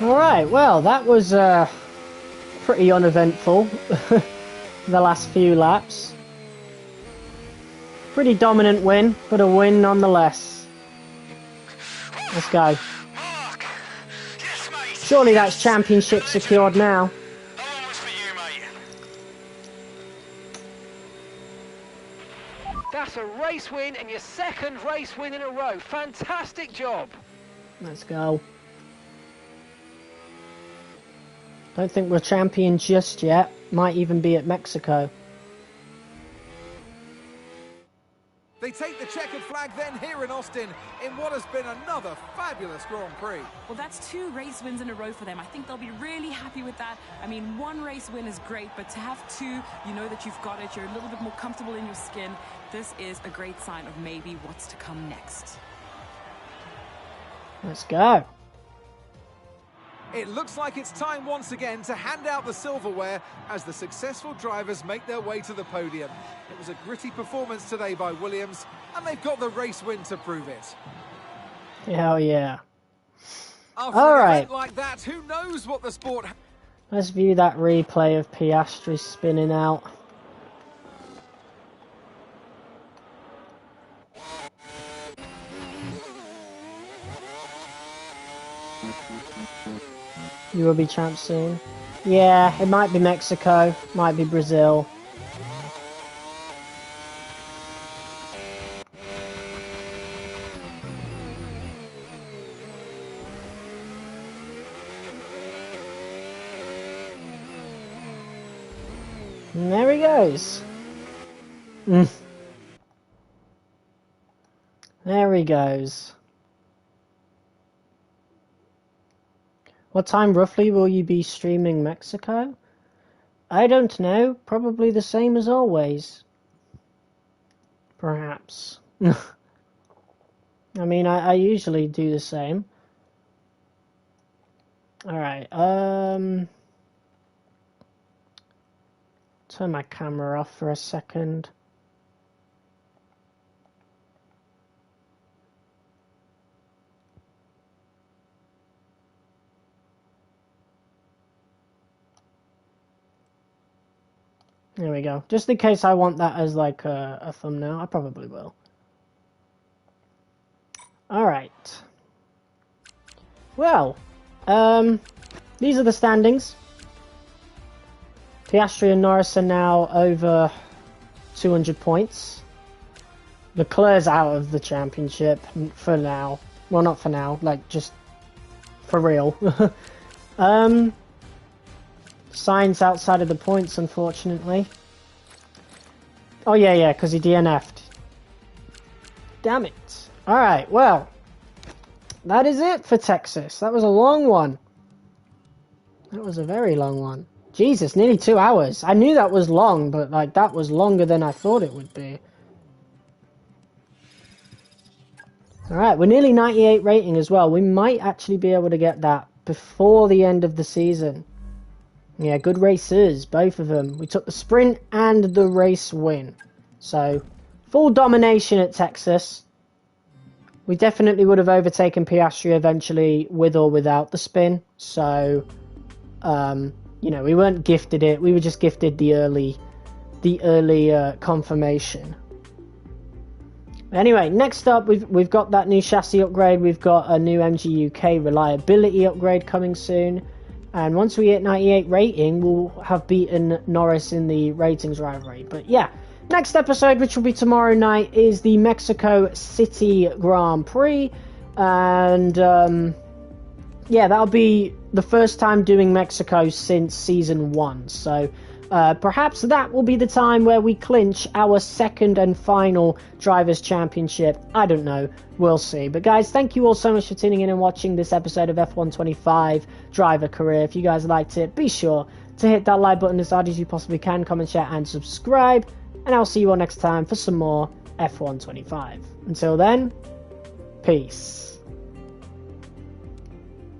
Alright, well, that was pretty uneventful, the last few laps. Pretty dominant win, but a win nonetheless. Let's go.
Mark! Yes, mate!
Surely that's championship secured now.
That one was for you, mate.
That's a race win and your second race win in a row. Fantastic job.
Let's go. Don't think we're champion just yet. Might even be at Mexico.
They take the checkered flag then here in Austin in what has been another fabulous Grand Prix.
Well, that's 2 race wins in a row for them. I think they'll be really happy with that. I mean, 1 race win is great, but to have 2, you know that you've got it. You're a little bit more comfortable in your skin. This is a great sign of maybe what's to come next.
Let's go.
It looks like it's time once again to hand out the silverware as the successful drivers make their way to the podium. It was a gritty performance today by Williams, and they've got the race win to prove it.
Hell yeah.
After
All
an
right.
event like that, who knows what the sport...
Let's view that replay of Piastri spinning out. You will be champ soon. Yeah, it might be Mexico, might be Brazil. And there he goes. There he goes. What time roughly will you be streaming Mexico? I don't know. Probably the same as always. Perhaps. I mean, I usually do the same. Alright, turn my camera off for a second. There we go. Just in case I want that as like a thumbnail, I probably will. Alright. Well, these are the standings. Piastri and Norris are now over 200 points. Leclerc's out of the championship for now. Well, not for now, like just for real. Sainz outside of the points, unfortunately. Oh yeah, because he DNF'd. Damn it. Alright, well, that is it for Texas. That was a long one. That was a very long one. Jesus, nearly 2 hours. I knew that was long, but like that was longer than I thought it would be. Alright, we're nearly 98 rating as well. We might actually be able to get that before the end of the season. Yeah, good races, both of them. We took the sprint and the race win. So, full domination at Texas. We definitely would have overtaken Piastri eventually with or without the spin. So, you know, we weren't gifted it. We were just gifted the early confirmation. Anyway, next up, we've got that new chassis upgrade. We've got a new MG UK reliability upgrade coming soon. And once we hit 98 rating, we'll have beaten Norris in the ratings rivalry. But yeah, next episode, which will be tomorrow night, is the Mexico City Grand Prix. And yeah, that'll be the first time doing Mexico since season 1. So perhaps that will be the time where we clinch our second and final Drivers' Championship. I don't know. We'll see. But guys, thank you all so much for tuning in and watching this episode of F125 Driver Career. If you guys liked it, be sure to hit that like button as hard as you possibly can, comment, share, and subscribe. And I'll see you all next time for some more F125. Until then, peace.